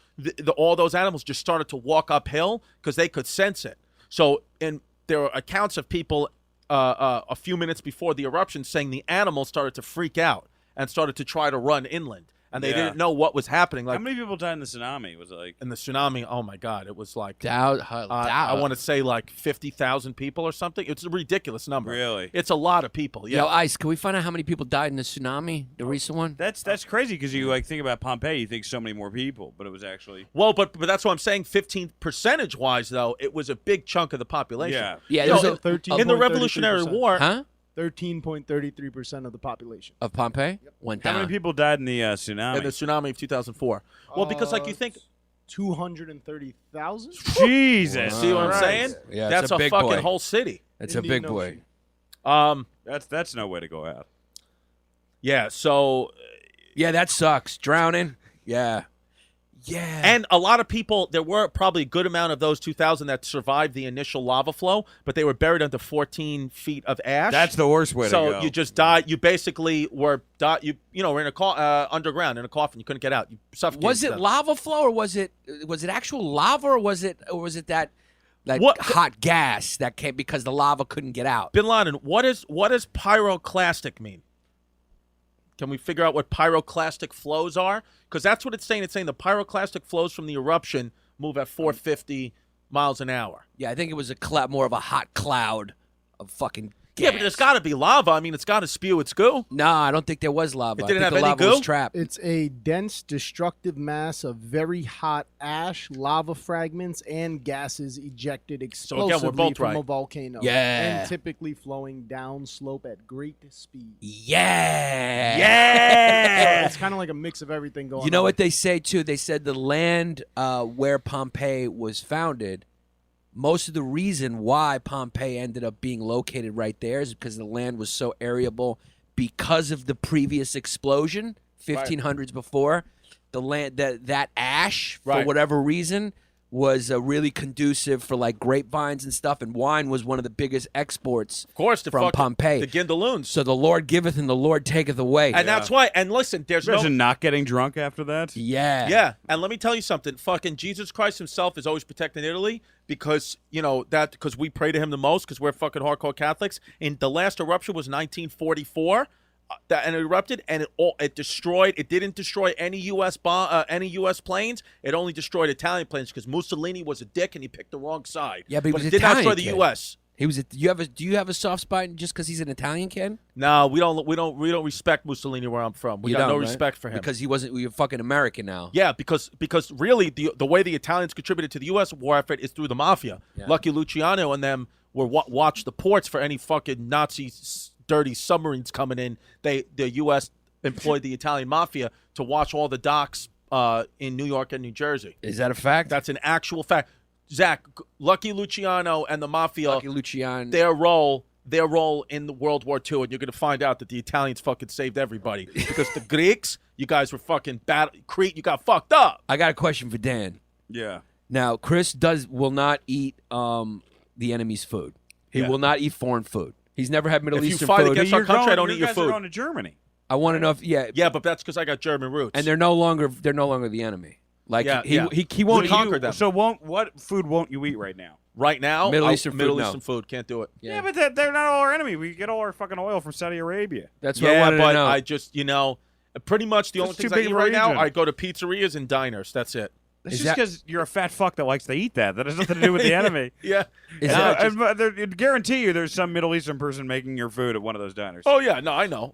all those animals just started to walk uphill because they could sense it. So, there are accounts of people a few minutes before the eruption saying the animals started to freak out and started to try to run inland. And they didn't know what was happening. Like, how many people died in the tsunami? Was it like in the tsunami? Oh my God! It was like I want to say like 50,000 people or something. It's a ridiculous number. Really? It's a lot of people. Yeah. Yo, Ice, can we find out how many people died in the tsunami, the recent one? That's crazy because you think about Pompeii, you think so many more people, but it was actually but that's what I'm saying. 15 percentage wise, though, it was a big chunk of the population. Yeah. You know, There's 13. in the Revolutionary War. Huh? 13.33% of the population. Of Pompeii went down. How many people died in the tsunami? In the tsunami of 2004. Well, because you think 230,000. Jesus, see what I'm saying? Yeah, that's it's a big fucking boy. whole city. It's a Indian big boy. Ocean. That's no way to go out. Yeah. So. Yeah, that sucks. Drowning. Yeah. Yeah. And a lot of people, there were probably a good amount of those 2,000 that survived the initial lava flow, but they were buried under 14 feet of ash. That's the worst way to go. So you just died. You basically were were in a underground in a coffin. You couldn't get out. You suffocated. Was it lava flow or was it actual lava or was it that hot gas that came because the lava couldn't get out? Bin Laden, what does pyroclastic mean? Can we figure out what pyroclastic flows are? Because that's what it's saying. It's saying the pyroclastic flows from the eruption move at 450 miles an hour. Yeah, I think it was more of a hot cloud of fucking gas. Yeah, but there's got to be lava. I mean, it's got to spew its goo. No, I don't think there was lava. It didn't I think have the any lava goo? was trapped. It's a dense, destructive mass of very hot ash, lava fragments, and gases ejected explosively both from right. a volcano. Yeah. And typically flowing down slope at great speed. Yeah. So it's kind of like a mix of everything going on. You know what they say, too? They said the land where Pompeii was founded, most of the reason why Pompeii ended up being located right there is because the land was so areable because of the previous explosion, 1500s before. The land, that ash, for Right. whatever reason, was really conducive for like grapevines and stuff, and wine was one of the biggest exports Of course, from Pompeii. the Gindaloons. So the Lord giveth and the Lord taketh away. And that's why. And listen, there's Imagine not getting drunk after that. Yeah, and let me tell you something. Fucking Jesus Christ himself is always protecting Italy because, because we pray to him the most because we're fucking hardcore Catholics. And the last eruption was 1944. And it erupted, and it destroyed. It didn't destroy any U.S. planes. It only destroyed Italian planes because Mussolini was a dick and he picked the wrong side. Yeah, but he was it did not Italian, destroy the kid. U.S. He was. Do you have a soft spot just because he's an Italian kid? No, we don't respect Mussolini where I'm from. We You got no don't, right? respect for him Because he wasn't. You're fucking American now. Yeah, because really the way the Italians contributed to the U.S. war effort is through the mafia. Yeah. Lucky Luciano and them were watch the ports for any fucking Nazi dirty submarines coming in. The U.S. employed the Italian mafia to watch all the docks in New York and New Jersey. Is that a fact? That's an actual fact. Zach, Lucky Luciano and the mafia, Lucky Luciano. their role in the World War II, and you're going to find out that the Italians fucking saved everybody because the Greeks, you guys were fucking bad. Crete, you got fucked up. I got a question for Dan. Yeah. Now, Chris will not eat the enemy's food. He will not eat foreign food. He's never had Middle If you Eastern fight food. against our country, I don't eat your guys food. are going to Germany. I want to know if Yeah, but that's because I got German roots. and they're no longer the enemy. Like Yeah, he yeah. he won't We eat. conquered them. So what food won't you eat right now? Right now, Middle Eastern food, Middle no. Eastern food, can't do it. Yeah, but they're not all our enemy. We get all our fucking oil from Saudi Arabia. That's what I Yeah, wanted but to know. I just, pretty much the only That's things too I big eat of a right now, region. I go to pizzerias and diners. That's it. That's Is just that- because you're a fat fuck that likes to eat that. That has nothing to do with the enemy. Yeah. Is Yeah, that- I guarantee you there's some Middle Eastern person making your food at one of those diners. Oh yeah, no, I know.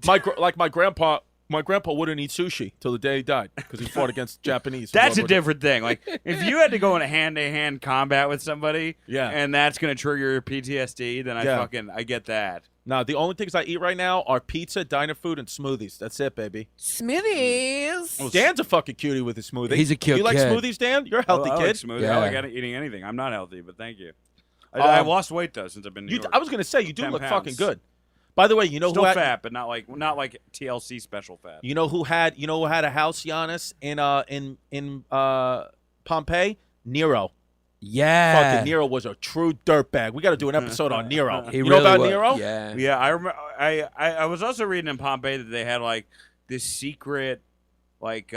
My grandpa wouldn't eat sushi till the day he died because he fought against Japanese. in That's a World War II. different thing. Like, if you had to go in a hand-to-hand combat with somebody, Yeah. and that's going to trigger your PTSD, then Yeah. I get that. No, the only things I eat right now are pizza, diner food, and smoothies. That's it, baby. Smithies. Dan's a fucking cutie with his smoothie. He's a cute You like kid. smoothies, Dan? You're a healthy I like kid. smoothie. Yeah. I like eating anything. I'm not healthy, but thank you. I lost weight though since I've been in New York. I was gonna say you do 10 look pounds. fucking good. By the way, you know Still who had, fat, but not like TLC special fat. you know who had a house, Yannis, in Pompeii? Nero. Yeah. Fucking Nero was a true dirtbag. We got to do an episode on Nero. He you really know about was. Nero? Yeah. Yeah, I remember. I was also reading in Pompeii that they had like this secret, like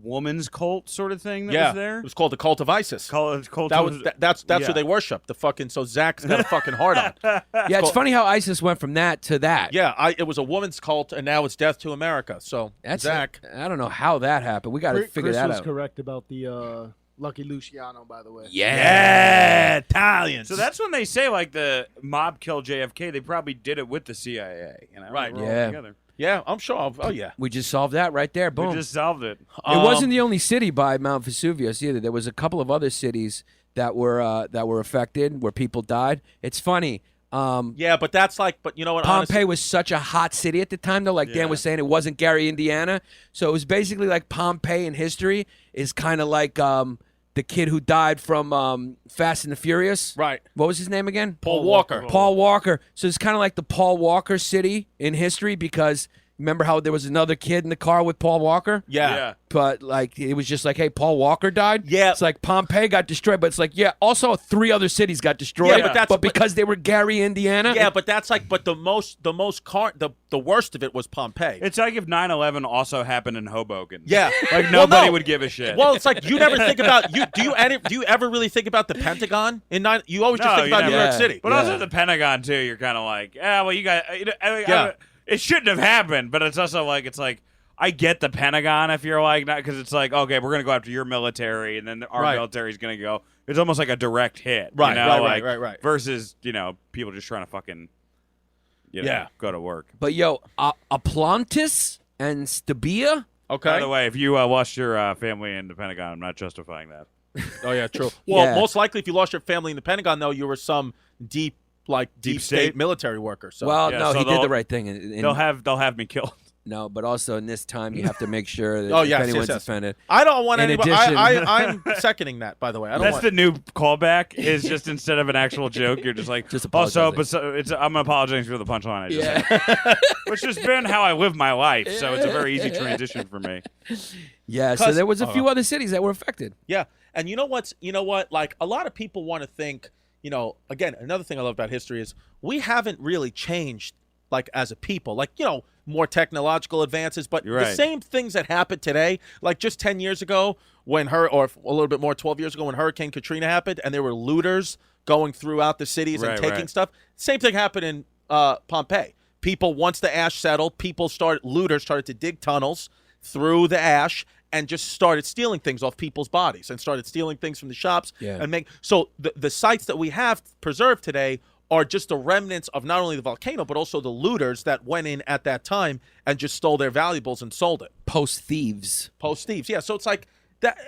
woman's cult sort of thing that Yeah. was there. It was called the Cult of Isis. Cult That's yeah. who they worship. The fucking Zach's got a fucking heart on. Yeah, it's funny how ISIS went from that to that. Yeah, it was a woman's cult, and now it's death to America. So That's Zach. I don't know how that happened. We got to figure Chris that was out. correct about the Lucky Luciano, by the way. Yeah, Italians. So that's when they say like the mob killed JFK. They probably did it with the CIA. Right. We're all Yeah. together. Yeah, I'm sure. Oh yeah. We just solved that right there. Boom. We just solved it. It wasn't the only city by Mount Vesuvius either. There was a couple of other cities that were affected where people died. It's funny. Yeah, but that's like. But you know what? Pompeii honestly, was such a hot city at the time, though. Like Yeah. Dan was saying, it wasn't Gary, Indiana. So it was basically like Pompeii in history is kind of like the kid who died from Fast and the Furious. Right. What was his name again? Paul Walker. Paul Walker. So it's kind of like the Paul Walker city in history because remember how there was another kid in the car with Paul Walker? Yeah. But like it was just like, hey, Paul Walker died. Yeah. It's like Pompeii got destroyed, but it's like, yeah, also 3 other cities got destroyed. Yeah, but that's- because they were Gary, Indiana. Yeah, but that's like. But the worst of it was Pompeii. It's like if 9/11 also happened in Hoboken. Yeah. Like Well, nobody no. would give a shit. Well, it's like you never think about you. Do you ever really think about the Pentagon in nine? You always just No, think you about New never. York Yeah. City. But also the Pentagon too. You're kind of like, yeah, well, you got. Yeah. It shouldn't have happened, but it's also like I get the Pentagon if you're like not because it's like okay, we're gonna go after your military, and then our Right. military's gonna go. It's almost like a direct hit, Right, you know? right. Versus people just trying to fucking go to work. But yo, Aplantis and Stabia. Okay. By the way, if you lost your family in the Pentagon, I'm not justifying that. Oh yeah, true. Well, Yeah. most likely, if you lost your family in the Pentagon, though, you were some deep Deep state state? military worker. So Well, Yeah, no, so he did they'll- the right thing. And They'll have me killed. no, but also in this time, you have to make sure that Oh, if yes, anyone's yes. offended. I don't want In anybody. addition- I'm seconding that. By the way, I don't That's want. the new callback. Is just instead of an actual joke, you're just like, Just also, apologizing. I'm apologizing for the punchline I just said, Yeah. which has been how I live my life. So it's a very easy transition for me. Yeah, so 'Cause- there was a few other cities that were affected. Yeah, and you know what? Like a lot of people want to think. Again, another thing I love about history is we haven't really changed, like as a people. Like more technological advances, but You're the right. same things that happened today, like just 10 years ago when or a little bit more, 12 years ago when Hurricane Katrina happened, and there were looters going throughout the cities and Right, taking right. stuff. Same thing happened in Pompeii. People, once the ash settled, looters started to dig tunnels through the ash and just started stealing things off people's bodies and started stealing things from the shops. Yeah. And so the sites that we have preserved today are just the remnants of not only the volcano, but also the looters that went in at that time and just stole their valuables and sold it. Post thieves. Post thieves. Yeah. So it's like that,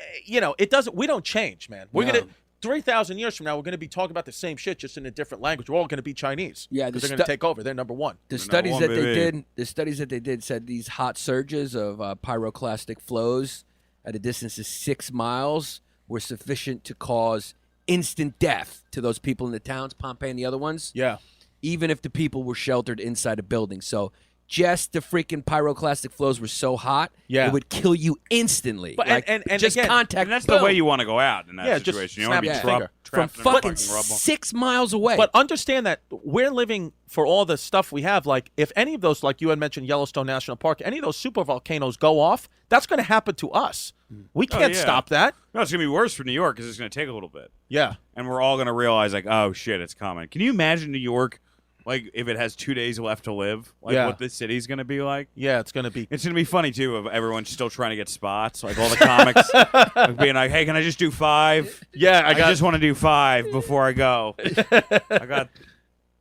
we don't change, man. We're No. going to, 3,000 years from now, we're going to be talking about the same shit, just in a different language. We're all going to be Chinese. Yeah, Because the they're going to stu- take over. They're number one. The Number studies one, that baby. they did said these hot surges of pyroclastic flows at a distance of 6 miles were sufficient to cause instant death to those people in the towns, Pompeii and the other ones, Yeah. even if the people were sheltered inside a building. So just the freaking pyroclastic flows were so hot, Yeah. it would kill you instantly. But- like, and just again- contact. And that's boom. the way you want to go out in that Yeah, just situation. You don't want to snap be your finger. from trapped in fucking fucking rubble. 6 miles away. But understand that we're living for all the stuff we have. Like, if any of those, like you had mentioned, Yellowstone National Park, any of those super volcanoes go off, that's going to happen to us. We can't yeah. stop that. No, it's going to be worse for New York because it's going to take a little bit. Yeah. And we're all going to realize, like, oh, shit, it's coming. Can you imagine New York, like, if it has 2 days left to live? Like, Yeah. what the city's going to be like? Yeah, it's going to be. It's going to be funny, too, of everyone still trying to get spots. Like, all the comics like, being like, hey, can I just do 5? Yeah, I just want to do 5 before I go. I got...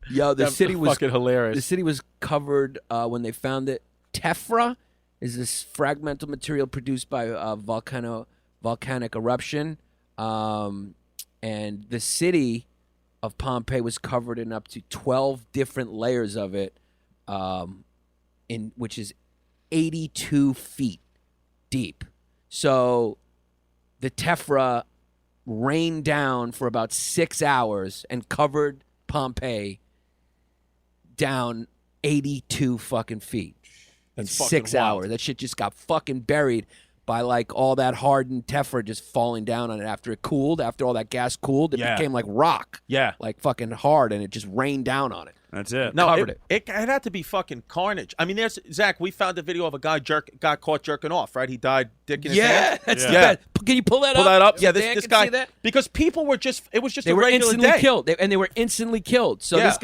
Yo, the That's city was fucking hilarious. The city was covered when they found it. Tephra is this fragmental material produced by volcanic eruption, and the city of Pompeii was covered in up to 12 different layers of it, in which is 82 feet deep. So the tephra rained down for about 6 hours and covered Pompeii down 82 fucking feet in That's fucking 6 wild. hours. That shit just got fucking buried by like all that hardened tephra just falling down on it after it cooled. After all that gas cooled, it Yeah. became like rock. Yeah. Like fucking hard, and it just rained down on it. That's it. No, covered it had to be fucking carnage. I mean, there's Zach. We found a video of a guy got caught jerking off. Right, he died dick in his hand. That's Yeah. the best. Can you pull that Pull up? that up. So Yeah, Dan this can guy see that? because people were just. It was just They a were regular instantly day. killed. They were instantly killed. So Yeah.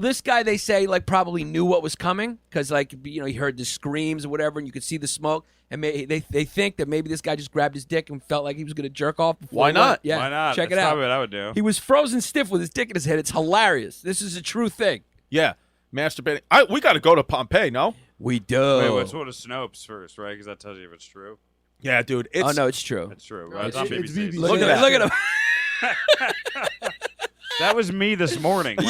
this guy, they say like probably knew what was coming because like he heard the screams or whatever, and you could see the smoke. And they think that maybe this guy just grabbed his dick and felt like he was going to jerk off. Before Why he went. not? Yeah, Why not? Check That's it out. probably what I would do. He was frozen stiff with his dick in his head. It's hilarious. This is a true thing. Yeah, masturbating. We got to go to Pompeii. No. We do. Wait, let's go to Snopes first, right? Because that tells you if it's true. Yeah, dude. It's, Oh no, it's true. It's true. Right, It's on it's BBC. BBC. Look at that. Look at him. That was me this morning. And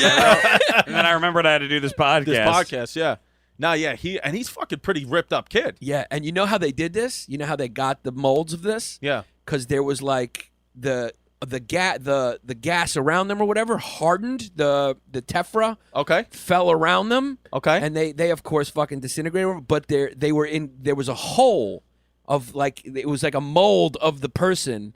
then I remembered I had to do this podcast. this podcast. Yeah. No, yeah. He's fucking pretty ripped up kid. Yeah, and you know how they did this? You know how they got the molds of this? Yeah. Because there was like the gas around them or whatever hardened the tephra Okay. fell around them. Okay. And they of course fucking disintegrated, but there was a hole of like it was like a mold of the person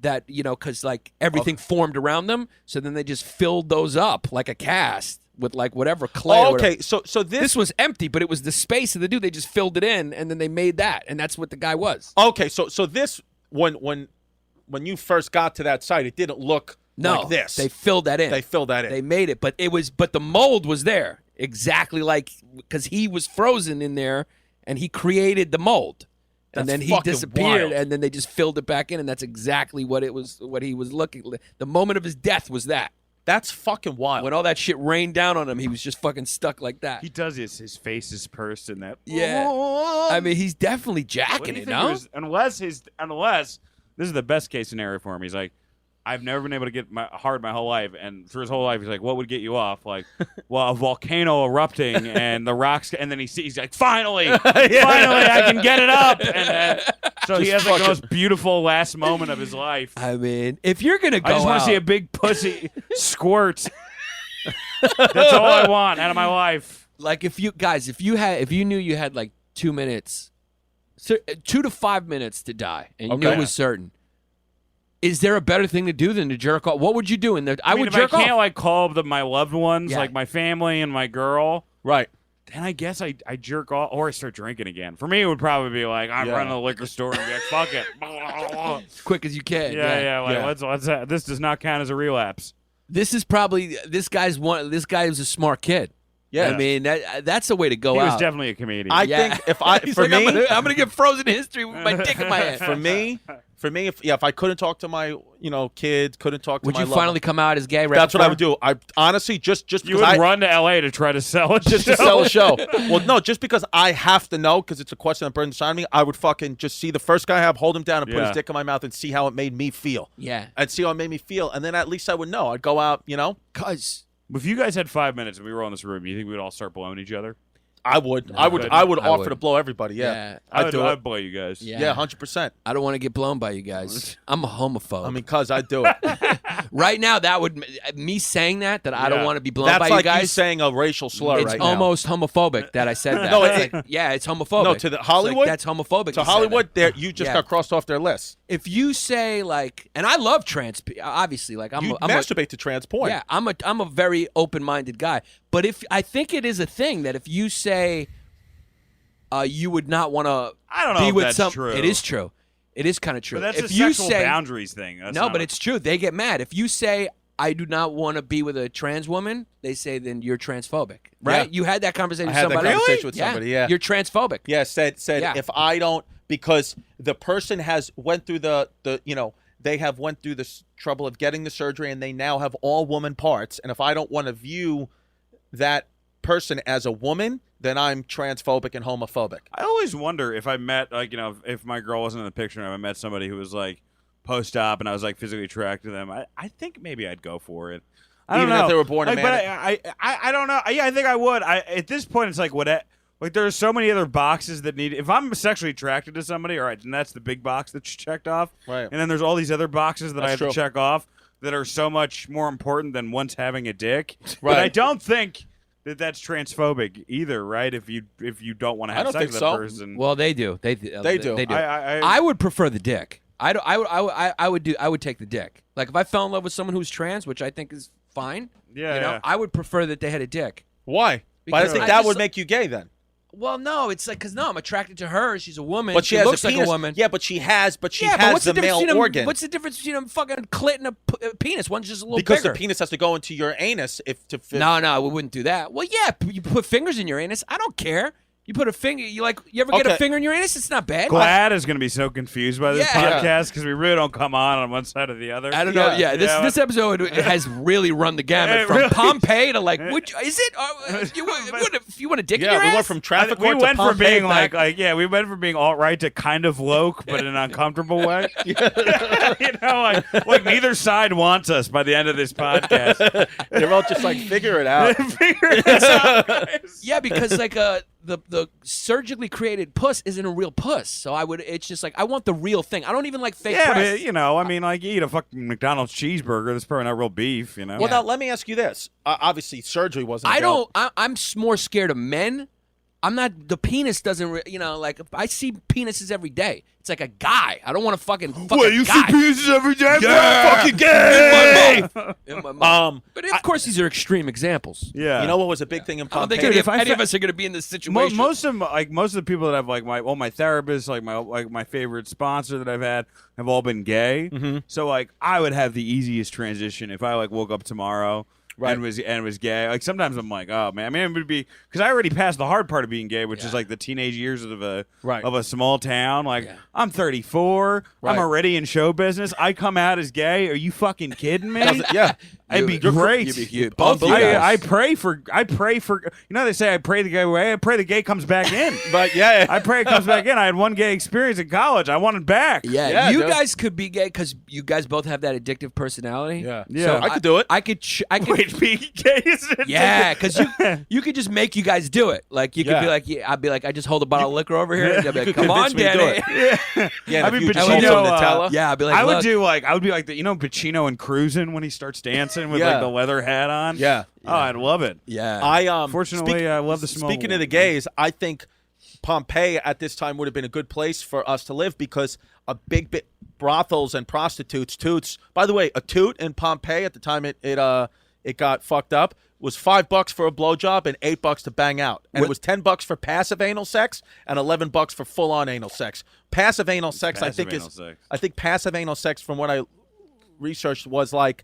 that because like everything formed around them, so then they just filled those up like a cast with like whatever clay. or whatever. okay. So This was empty, but it was the space of the dude. They just filled it in, and then they made that, and that's what the guy was. Okay. So this when you first got to that site, it didn't look No, like this. they filled that in. They filled that in. They made it, but the mold was there exactly like because he was frozen in there, and he created the mold, and That's then he fucking disappeared, wild. and then they just filled it back in, and that's exactly what it was. What he was looking. The moment of his death was that. That's fucking wild. When all that shit rained down on him, he was just fucking stuck like that. He does his face is pursed in that. Yeah. I mean, he's definitely jacking it, no? Unless this is the best case scenario for him. He's like, I've never been able to get hard my whole life, and for his whole life, he's like, what would get you off? Like, well, a volcano erupting and the rocks, and then he's like, finally, finally, I can get it up, and so he has like the most beautiful last moment of his life. I mean, if you're gonna go, I just want to see a big pussy squirt. That's all I want out of my life. Like, if you knew you had like 2 minutes, 2 to 5 minutes to die, and you knew it was certain. Is there a better thing to do than to jerk off? What would you do in there? I would jerk off. If I can't like call my loved ones, like my family and my girl, right? Then I guess I jerk off or I start drinking again. For me, it would probably be like I'm running to the liquor store and be like, "Fuck it, as quick as you can." Let's this does not count as a relapse. This is probably this guy's a smart kid. Yeah, I mean that's a way to go He out. was definitely a comedian. I think if I for like, me, I'm gonna get frozen in history with my dick in my hand. For me, if I couldn't talk to my kids, couldn't talk to would my you finally come out as gay? Right That's before? what I would do. I honestly just you would run to LA to try to sell it, just to sell a show. Well, no, just because I have to know because it's a question that burns inside me. I would fucking just see the first guy I have, hold him down, and put his dick in my mouth and see how it made me feel. Yeah, I'd see how it made me feel, and then at least I would know. I'd go out, Cause if you guys had 5 minutes and we were all in this room, you think we'd all start blowing each other? I would. No, I would offer to blow everybody. Yeah, I'd blow you guys. Yeah, 100%. I don't want to get blown by you guys. I'm a homophobe. I mean, cuz I'd do it. Right now, that would me saying that I don't want to be blown That's by like you guys. You saying a racial slur. It's right almost now. homophobic that I said that. No, it's homophobic. No, to the Hollywood. That's homophobic. To Hollywood, you just got crossed off their list. If you say like, and I love trans, obviously, like I'm masturbate to trans porn. Yeah, I'm a very open-minded guy. But if I think it is a thing that if you say. You would not want to be with some. True. It is true. It is kind of true. But that's if a you sexual say, boundaries thing. But it's true. They get mad. If you say, I do not want to be with a trans woman, they say, then you're transphobic. Right? Yeah. You had that conversation with somebody. I had that conversation with somebody, yeah. You're transphobic. Yeah, said if I don't, because the person has went through they have went through the trouble of getting the surgery and they now have all woman parts. And if I don't want to view that person as a woman, then I'm transphobic and homophobic. I always wonder if I met, if my girl wasn't in the picture and I met somebody who was like post-op and I was like physically attracted to them, I think maybe I'd go for it. I don't know. Even if they were born a man. But I don't know. Yeah, I think I would. At this point, it's like there are so many other boxes that need. If I'm sexually attracted to somebody, all right, then that's the big box that's checked off. Right. And then there's all these other boxes that I have true. to check off that are so much more important than once having a dick. Right. But I don't think that's transphobic either, right? If you don't want to have sex with that person. Well, they do. They do. I would prefer the dick. I would take the dick. Like if I fell in love with someone who's trans, which I think is fine. Yeah. I would prefer that they had a dick. Why? But I think that would make you gay then. Well, no, it's like because I'm attracted to her. She's a woman. But she looks has a like a woman. Yeah, but she has the male organ. What's the difference between a fucking clit and a penis? One's just a little because bigger. The penis has to go into your anus to fit. No, we wouldn't do that. Well, yeah, you put fingers in your anus. I don't care. You put a finger. You ever get a finger in your anus? It's not bad. Glad is going to be so confused by this podcast because we really don't come on one side or the other. I don't know. Yeah, this episode has really run the gamut from Pompeii to is it? If you want to dick in your ass? We went from traffic we court went to from Pompeii being we went from being alt right to kind of woke, but in an uncomfortable way. like neither side wants us by the end of this podcast. They're all just like figure it out. Yeah, because the surgically created puss isn't a real puss, so it's just like I want the real thing. I don't even like fake breasts. But, you eat a fucking McDonald's cheeseburger. That's probably not real beef, Well, now let me ask you this. Obviously, surgery wasn't. I'm more scared of men. I'm not. The penis doesn't. I see penises every day. It's like a guy. I don't want to fucking. Wait, you see penises every day? Yeah, fucking gay. In my mouth. But of course, these are extreme examples. Yeah. You know what was a big thing in Pompeii? I don't think any of us are going to be in this situation. Most of the people that I've my therapists, my favorite sponsor that I've had have all been gay. Mm-hmm. So I would have the easiest transition if I woke up tomorrow and was gay. Like sometimes I'm like, oh man, I mean it would be because I already passed the hard part of being gay, which is like the teenage years of a small town. Like I'm 34, I'm already in show business. I come out as gay. Are you fucking kidding me? It'd be great. You'd be cute. Both I pray for. You know they say I pray the gay away. I pray the gay comes back in. But I pray it comes back in. I had one gay experience in college. I want it back. Yeah, you guys could be gay because you guys both have that addictive personality. Yeah. So I could do it. I could. Wait, being gay is addictive? Yeah, because you could just make you guys do it. Like you could be like, I'd be like, I just hold a bottle of liquor over here. And I'd be like, come on, Danny. Yeah, I mean, Nutella. Yeah, I'd be like, I would be like Pacino and Cruising when he starts dancing with like the leather hat on. Yeah. Oh, I'd love it. Yeah. Fortunately, I love the small. Speaking of the gays, I think Pompeii at this time would have been a good place for us to live because a big bit brothels and prostitutes, toots. By the way, a toot in Pompeii at the time it got fucked up was $5 for a blowjob and $8 to bang out, and it was $10 for passive anal sex and $11 for full on anal sex. Passive anal sex, I think passive anal sex from what I researched was like.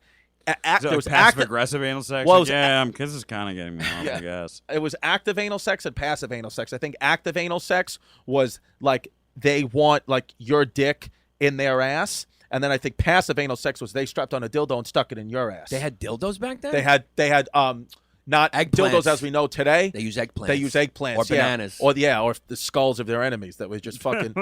There was passive aggressive anal sex. Well, because it's kind of getting me off, I guess. It was active anal sex and passive anal sex. I think active anal sex was like they want like your dick in their ass, and then I think passive anal sex was they strapped on a dildo and stuck it in your ass. They had dildos back then. They had not dildos as we know today. They use eggplants. They use eggplants or bananas, or the skulls of their enemies. That was just fucking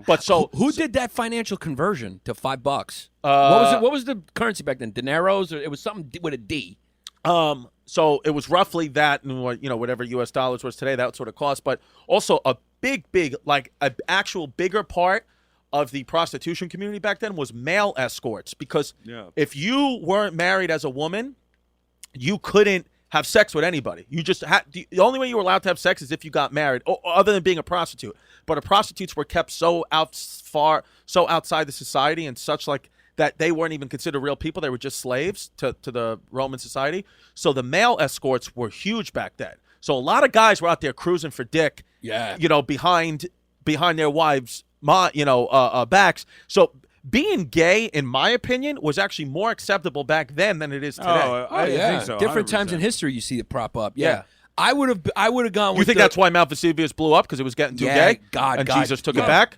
But so who did that financial conversion to $5? What was the currency back then? Dineros, or it was something with a D. So it was roughly that, and whatever U.S. dollars was today, that sort of cost. But also a big, like an actual bigger part of the prostitution community back then was male escorts, because if you weren't married as a woman, you couldn't have sex with anybody. You just the only way you were allowed to have sex is if you got married, other than being a prostitute. But the prostitutes were kept so outside the society and such like that they weren't even considered real people. They were just slaves to the Roman society. So the male escorts were huge back then. So a lot of guys were out there cruising for dick. Behind their wives' backs. So being gay, in my opinion, was actually more acceptable back then than it is today. I think so. Different 100%. times in history, you see it prop up. Yeah. I would have gone with. You think that's why Mount Vesuvius blew up, because it was getting too gay? God, Jesus took it back?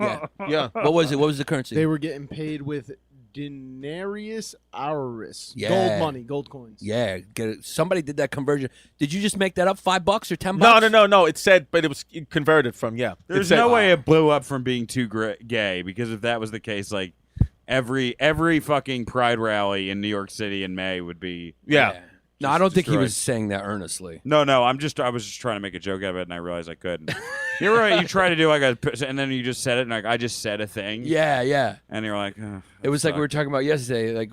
Yeah. What was it? What was the currency? They were getting paid with denarius auris. Yeah. Gold money, gold coins. Yeah. Somebody did that conversion. Did you just make that up? $5 or $10? No. It said, but it was converted from, There's no way it blew up from being too gay, because if that was the case, like, every fucking pride rally in New York City in May would be No, I don't think he was saying that earnestly. No, I was just trying to make a joke out of it, and I realized I couldn't. You're right. You try to do like and then you just said it, and like I just said a thing. Yeah. And you're like, it was like we were talking about yesterday. Like,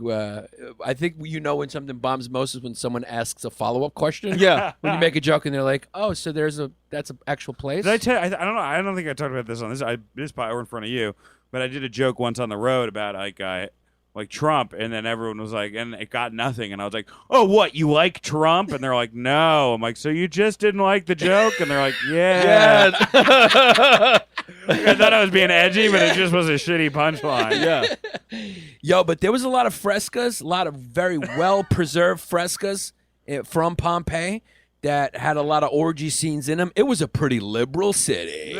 I think when something bombs most is when someone asks a follow-up question. Yeah. When you make a joke and they're like, "Oh, so that's an actual place." Did I tell you? I don't know. I don't think I talked about this on this. This probably in front of you, but I did a joke once on the road about like Trump, and then everyone was like, and it got nothing, and I was like, oh, what, you like Trump? And they're like, no. I'm like, so you just didn't like the joke? And they're like, yeah. I thought I was being edgy, but it just was a shitty punchline. Yo, but there was a lot of frescoes, a lot of very well-preserved frescoes from Pompeii that had a lot of orgy scenes in them. It was a pretty liberal city.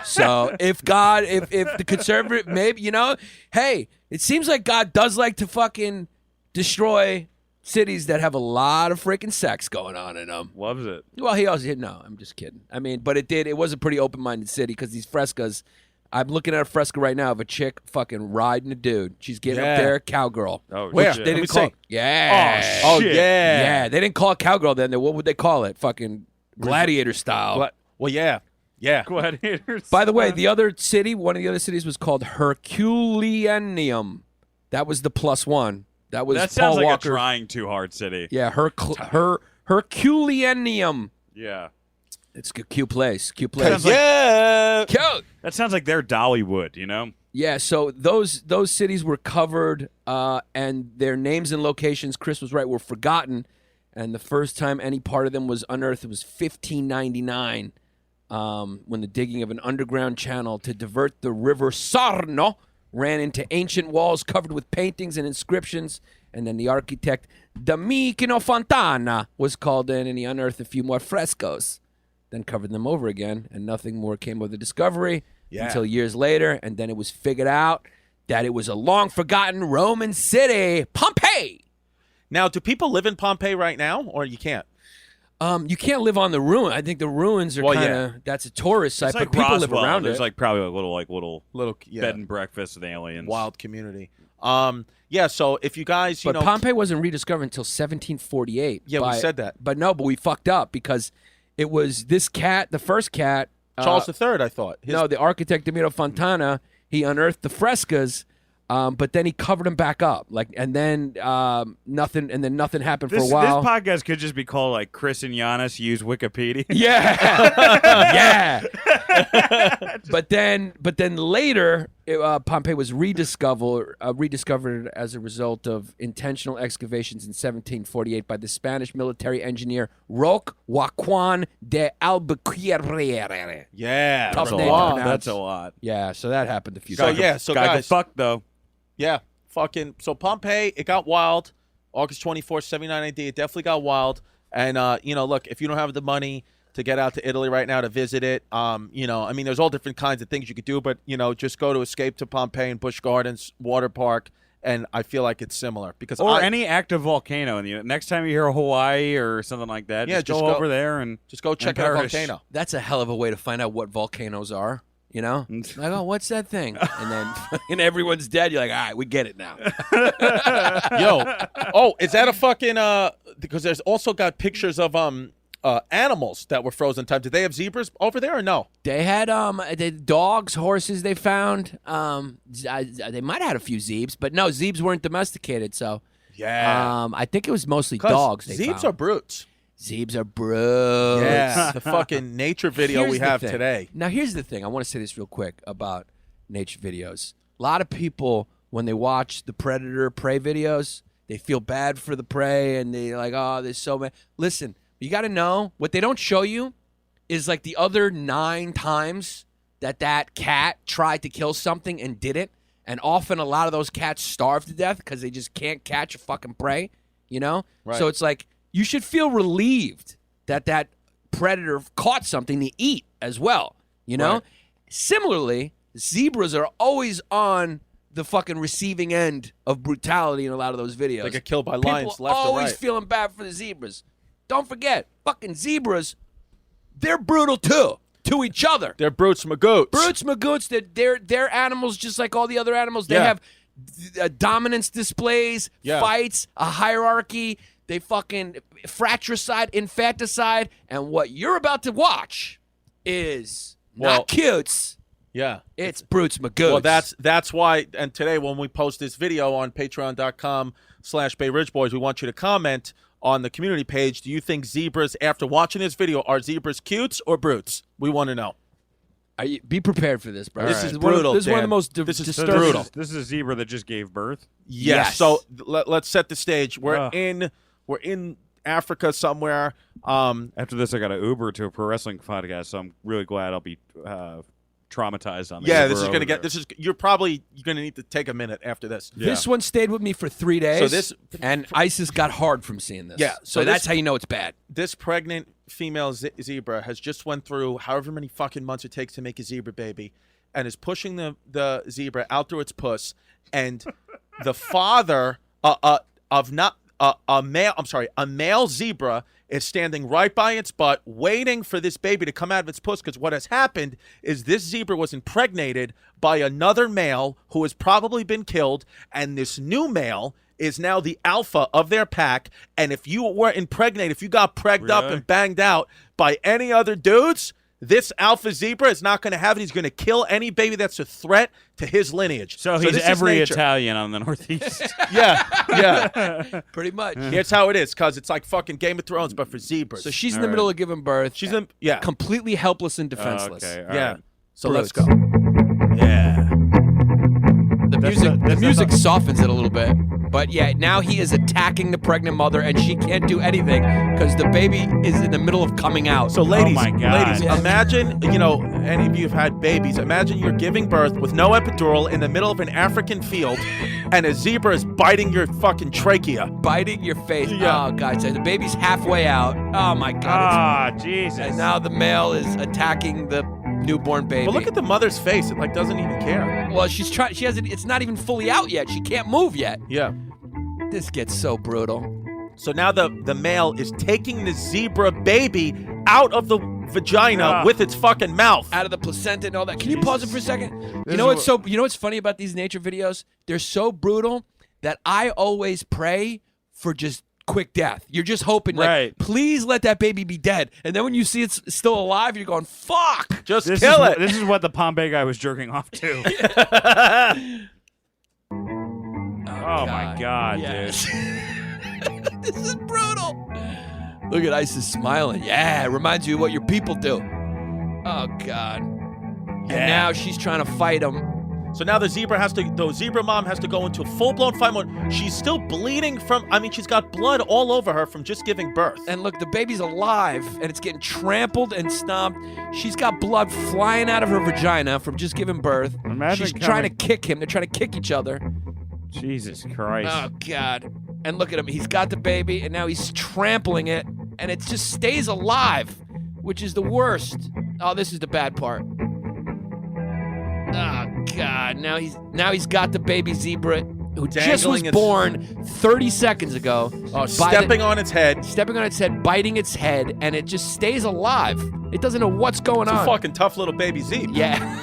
So if the conservative, maybe, hey, it seems like God does like to fucking destroy cities that have a lot of freaking sex going on in them. Loves it. Well, he also no, I'm just kidding. I mean, but it was a pretty open-minded city, because these frescoes, I'm looking at a fresco right now of a chick fucking riding a dude. She's getting up there, cowgirl. Oh, where? shit. They didn't call. Yeah. Oh, shit. Yeah. They didn't call it cowgirl then. What would they call it? Fucking gladiator style. Well, yeah. Gladiators. By the way, one of the other cities was called Herculaneum. That was the +1. That was that Paul sounds like Walker. a trying too hard city. Yeah, Herculaneum. Yeah. It's a cute place. Cute. Cute. That sounds like their Dollywood, Yeah, so those cities were covered, and their names and locations, Chris was right, were forgotten. And the first time any part of them was unearthed, it was 1599, when the digging of an underground channel to divert the river Sarno ran into ancient walls covered with paintings and inscriptions, And then the architect Domenico Fontana was called in, and he unearthed a few more frescoes, then covered them over again, and nothing more came of the discovery until years later. And then it was figured out that it was a long-forgotten Roman city, Pompeii. Now, do people live in Pompeii right now, or you can't? You can't live on the ruin. I think the ruins are kind of that's a tourist site, It's like but people Roswell. live around There's it. like probably little Yeah. bed and breakfast with aliens. Wild community. Yeah, so if you guys, But Pompeii wasn't rediscovered until 1748. Yeah, we said that. But no, but we fucked up because it was this cat, the first cat. Charles III, I thought. No, the architect Domenico Fontana, he unearthed the frescoes, but then he covered them back up. And then nothing happened for a while. This podcast could just be called like Chris and Yannis use Wikipedia. Yeah. But then later, Pompeii was rediscovered as a result of intentional excavations in 1748 by the Spanish military engineer Roque Joaquin de Albuquerque. Yeah. Tough That's a name to lot. pronounce. That's a lot. Yeah, so that happened a few So, times. yeah, so Guy guys. go fuck though. Yeah, fucking. So Pompeii, it got wild. August 24th, 79 AD. It definitely got wild. And, look, if you don't have the money to get out to Italy right now to visit it, there's all different kinds of things you could do. But, just go to Escape to Pompeii and Busch Gardens Water Park. And I feel like it's similar. Because Any active volcano. Next time you hear Hawaii or something like that, just go over there and just go check out a volcano. That's a hell of a way to find out what volcanoes are. Like, oh, what's that thing? And then and everyone's dead. You're like, all right, we get it now. Is that a fucking because there's also got pictures of animals that were frozen time. Did they have zebras over there or no? They had dogs, horses they found. They might have had a few zebes, but no, zebes weren't domesticated, so I think it was mostly dogs they zebes found. are brutes. Zebes are brutes. Yeah, the fucking nature video Here's we the have thing. today. Now, here's the thing. I want to say this real quick about nature videos. A lot of people, when they watch the predator prey videos, they feel bad for the prey, and they're like, oh, there's so many. Listen, you got to know, what they don't show you is like the other 9 times that cat tried to kill something and didn't, and often a lot of those cats starve to death because they just can't catch a fucking prey, Right. So it's like, you should feel relieved that predator caught something to eat as well, Right. Similarly, zebras are always on the fucking receiving end of brutality in a lot of those videos. They get killed by People lions left and always right. feeling bad for the zebras. Don't forget, fucking zebras, they're brutal too to each other. They're brutes magoots. Brutes, magoots, they're animals just like all the other animals. They have dominance displays, fights, a hierarchy. They fucking fratricide, infanticide, and what you're about to watch is not cutes. Yeah. It's brutes, magoots. Well, that's why, and today when we post this video on patreon.com/Bay Ridge Boys, we want you to comment on the community page. Do you think zebras, after watching this video, are zebras cutes or brutes? We want to know. Be prepared for this, bro. This is brutal. This is one of the Dan. most This is disturbing. brutal. This is a zebra that just gave birth. Yes. So let's set the stage. We're in Africa somewhere. After this, I got an Uber to a pro wrestling podcast, so I'm really glad I'll be traumatized on. Yeah, this is gonna get. This is you're gonna need to take a minute after this. Yeah. This one stayed with me for 3 days. So and ISIS got hard from seeing this. Yeah, so that's how you know it's bad. This pregnant female zebra has just went through however many fucking months it takes to make a zebra baby, and is pushing the zebra out through its puss, and the father a male zebra is standing right by its butt waiting for this baby to come out of its puss, because what has happened is this zebra was impregnated by another male who has probably been killed, and this new male is now the alpha of their pack. And if you were impregnated, if you got pregged up and banged out by any other dudes, this alpha zebra is not going to have it. He's going to kill any baby that's a threat to his lineage. So he's this is every nature. Italian on the Northeast. Yeah. Pretty much. Here's how it is, because it's like fucking Game of Thrones, but for zebras. So she's in the middle of giving birth. She's in, yeah. completely helpless and defenseless. Okay, all Yeah. right. So Brutes. let's go. Yeah. The the music softens it a little bit. But yeah, now he is attacking the pregnant mother, and she can't do anything because the baby is in the middle of coming out. So, ladies, my God. imagine, any of you have had babies. Imagine you're giving birth with no epidural in the middle of an African field, and a zebra is biting your fucking trachea. Biting your face. Yeah. Oh, God. So the baby's halfway out. Oh, my God. Jesus. And now the male is attacking the newborn baby. But look at the mother's face. It doesn't even care. Well, she's trying. She hasn't. It's not even fully out yet. She can't move yet. Yeah. This gets so brutal. So now the male is taking the zebra baby out of the vagina with its fucking mouth. Out of the placenta and all that. Can you pause it for a second? You know what's funny about these nature videos? They're so brutal that I always pray for just quick death. You're just hoping, like, please let that baby be dead. And then when you see it's still alive, you're going, fuck. Just kill it. This is what the Pompeii guy was jerking off to. Oh my God, yes. Dude. This is brutal. Look at Isis smiling. Yeah, it reminds you of what your people do. Oh, God. And now she's trying to fight him. So now the zebra mom has to go into a full-blown fight mode. She's still bleeding she's got blood all over her from just giving birth. And look, the baby's alive, and it's getting trampled and stomped. She's got blood flying out of her vagina from just giving birth. She's trying to kick him. They're trying to kick each other. Jesus Christ. Oh, God. And look at him. He's got the baby, and now he's trampling it, and it just stays alive, which is the worst. Oh, this is the bad part. Oh, God. Now he's got the baby zebra who just was born 30 seconds ago. Oh, stepping on its head, biting its head, and it just stays alive. It doesn't know what's going on. It's a fucking tough little baby zebra. Yeah.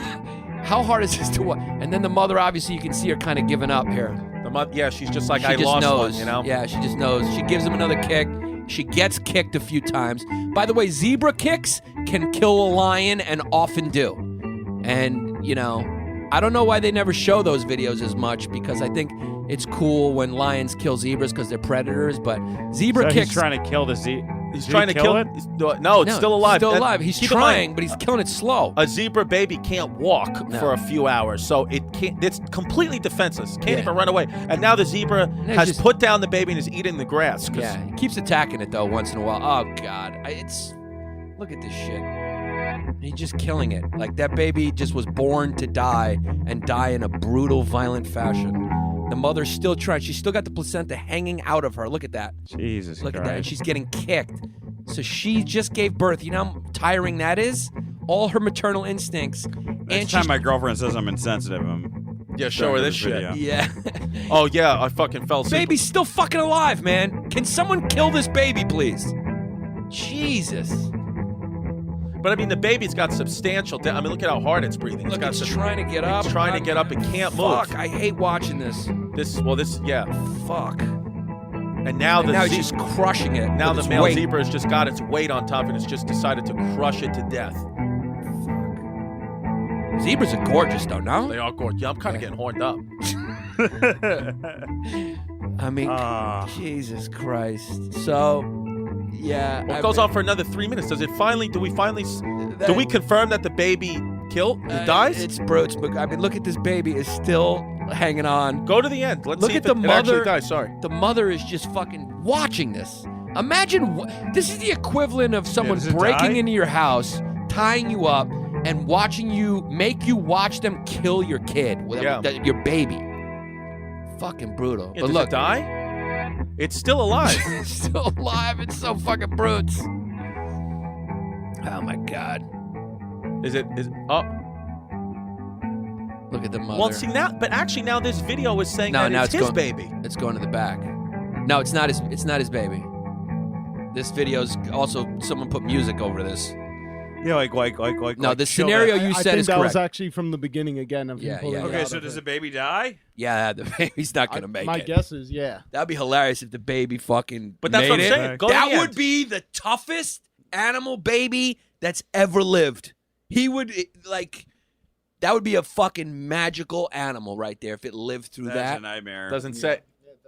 How hard is this to watch? And then the mother, obviously, you can see her kind of giving up here. She's just like, I lost knows. one, you know? Yeah, she just knows. She gives him another kick. She gets kicked a few times. By the way, zebra kicks can kill a lion and often do. And, I don't know why they never show those videos as much because I think it's cool when lions kill zebras because they're predators, but zebra kicks... He's trying to kill the zebra. He's trying to kill it? No, it's still alive. Still alive. He's trying, but he's killing it slow. A zebra baby can't walk for a few hours, so it's completely defenseless. Can't even run away. And now the zebra has put down the baby and is eating the grass. Yeah, he keeps attacking it, though, once in a while. Oh, God. Look at this shit. He's just killing it. Like, that baby just was born to die and die in a brutal, violent fashion. The mother's still trying. She's still got the placenta hanging out of her. Look at that. Jesus Look Christ. at that. And she's getting kicked. So she just gave birth. You know how tiring that is? All her maternal instincts. Next time my girlfriend says I'm insensitive, show her this shit. Yeah. Oh, yeah, I fucking fell asleep. Baby's still fucking alive, man. Can someone kill this baby, please? Jesus. But, the baby's got substantial... look at how hard it's breathing. Look, it's trying to get up. It's trying to get up and can't move. Fuck, I hate watching this. Yeah. Fuck. And now it's just crushing it. Now the male zebra has just got its weight on top and it's just decided to crush it to death. Fuck. Zebras are gorgeous, though, no? They are gorgeous. Yeah, I'm kind of getting horned up. Jesus Christ. So... Yeah. Well, it goes on for another 3 minutes. Do we confirm that the baby dies? It's brutes. Look at this baby is still hanging on. Go to the end. Let's see if the it actually dies. Sorry. The mother is just fucking watching this. Imagine, this is the equivalent of someone breaking into your house, tying you up, and make you watch them kill your kid, your baby. Fucking brutal. Yeah, but does look, it die? It's still alive. It's still alive. It's so fucking brutes. Oh my God. Look at the mother. Well, see now, but actually now this video is saying that it's his baby. It's going to the back. No, it's not his baby. This video's also, someone put music over this. Yeah, like. No, the scenario you said is correct. I think that was actually from the beginning again. Okay, so does the baby die? Yeah, the baby's not going to make it. My guess is, yeah. That'd be hilarious if the baby fucking But that's made what I'm it. saying. That would be the toughest animal baby that's ever lived. He would, that would be a fucking magical animal right there if it lived through that. That's a nightmare. Doesn't say.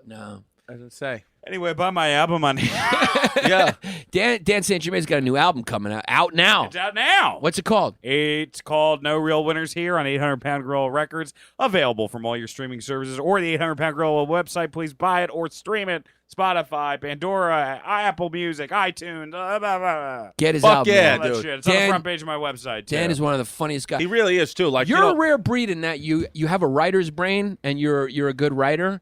No. I didn't say. Anyway, buy my album on. Yeah. Dan St. Germain's got a new album coming out now. It's out now. What's it called? It's called No Real Winners Here on 800 Pound Gorilla Records. Available from all your streaming services or the 800 Pound Gorilla website. Please buy it or stream it. Spotify, Pandora, Apple Music, iTunes. Blah, blah, blah. Get his Fuck album. yeah, All that dude. shit. It's on Dan- the front page of my website. Dan too. is one of the funniest guys. He really is too. Like You're a rare breed in that you have a writer's brain and you're a good writer.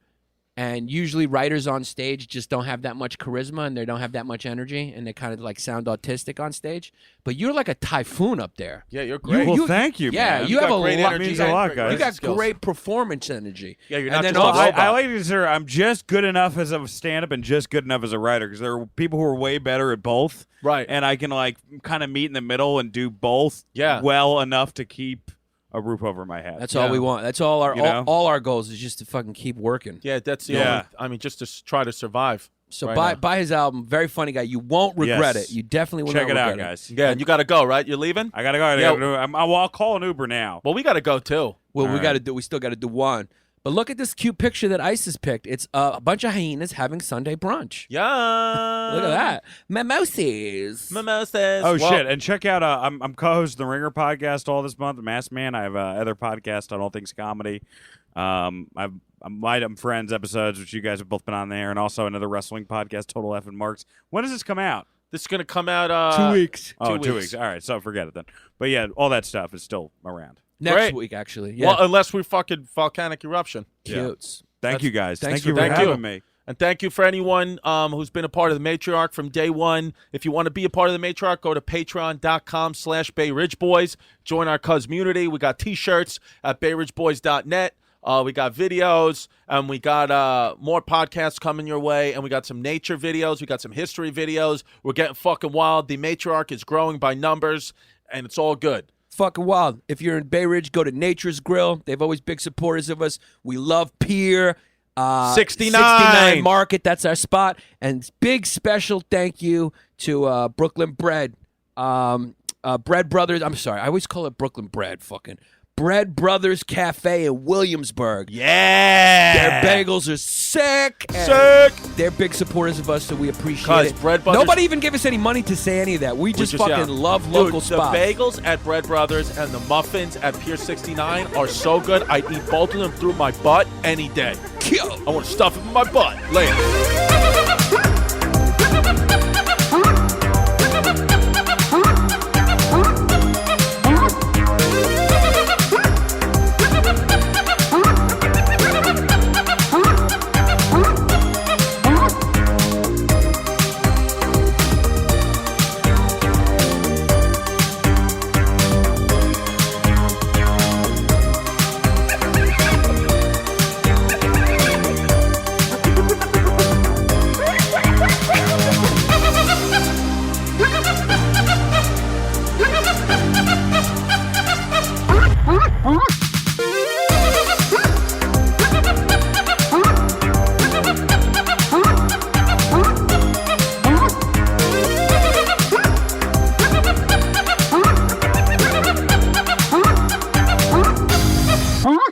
And usually writers on stage just don't have that much charisma and they don't have that much energy and they kind of like sound autistic on stage. But you're like a typhoon up there. Yeah, you're great. Well, thank you, Yeah, man. you have got a great lot. energy. means a lot, guys. You got skills. great performance energy. Yeah, you're And not then just a also- robot. I like to consider I'm just good enough as a stand-up and just good enough as a writer because there are people who are way better at both. Right. And I can like kind of meet in the middle and do both Yeah. well enough to keep a roof over my head. That's all we want. That's all our You know? all our goals is just to fucking keep working. Yeah, that's the Yeah. only. I mean, just to try to survive. So right buy his album. Very funny guy. You won't regret Yes. it. You definitely will Check not it out, regret guys. Yeah, and you got to go, right? You're leaving? I gotta go. Yeah. I'll call an Uber now. Well, we got to go too. Well, All we right. got to do. We still got to do one. But look at this cute picture that Isis picked. It's a bunch of hyenas having Sunday brunch. Yeah. Look at that. Mimosas. Mimosas. Oh Well, shit! And check out. I'm co-host of the Ringer podcast all this month. The Masked Man. I have other podcast on all things comedy. I'm Friends episodes, which you guys have both been on there, and also another wrestling podcast, Total F and Marks. When does this come out? This is going to come out 2 weeks. Oh, 2 2 weeks. weeks. All right, so forget it then. But yeah, all that stuff is still around. Next Great. week, actually. Yeah. Well, unless we fucking volcanic eruption. Cutes. Thank you guys. thanks Thank you for for being having here. me. And thank you for anyone who's been a part of the Matriarch from day one. If you want to be a part of the Matriarch, go to patreon.com/Bay Ridge Boys. Join our community. We got T-shirts at bayridgeboys.net. We got videos, and we got more podcasts coming your way, and we got some nature videos. We got some history videos. We're getting fucking wild. The Matriarch is growing by numbers, and it's all good. Fucking wild. If you're in Bay Ridge, go to Nature's Grill. They've always big supporters of us. We love Pier. 69 Market. That's our spot. And big special thank you to Brooklyn Bread. Bread Brothers. I'm sorry. I always call it Brooklyn Bread. Fucking Bread Brothers Cafe in Williamsburg. Yeah. Their bagels are sick. and Sick. They're big supporters of us, so we appreciate Cause it. Bread Brothers- Nobody even gave us any money to say any of that. We just fucking love local Dude, spots. The bagels at Bread Brothers and the muffins at Pier 69 are so good. I'd eat both of them through my butt any day. Yo. I want to stuff it in my butt. Later. Huh?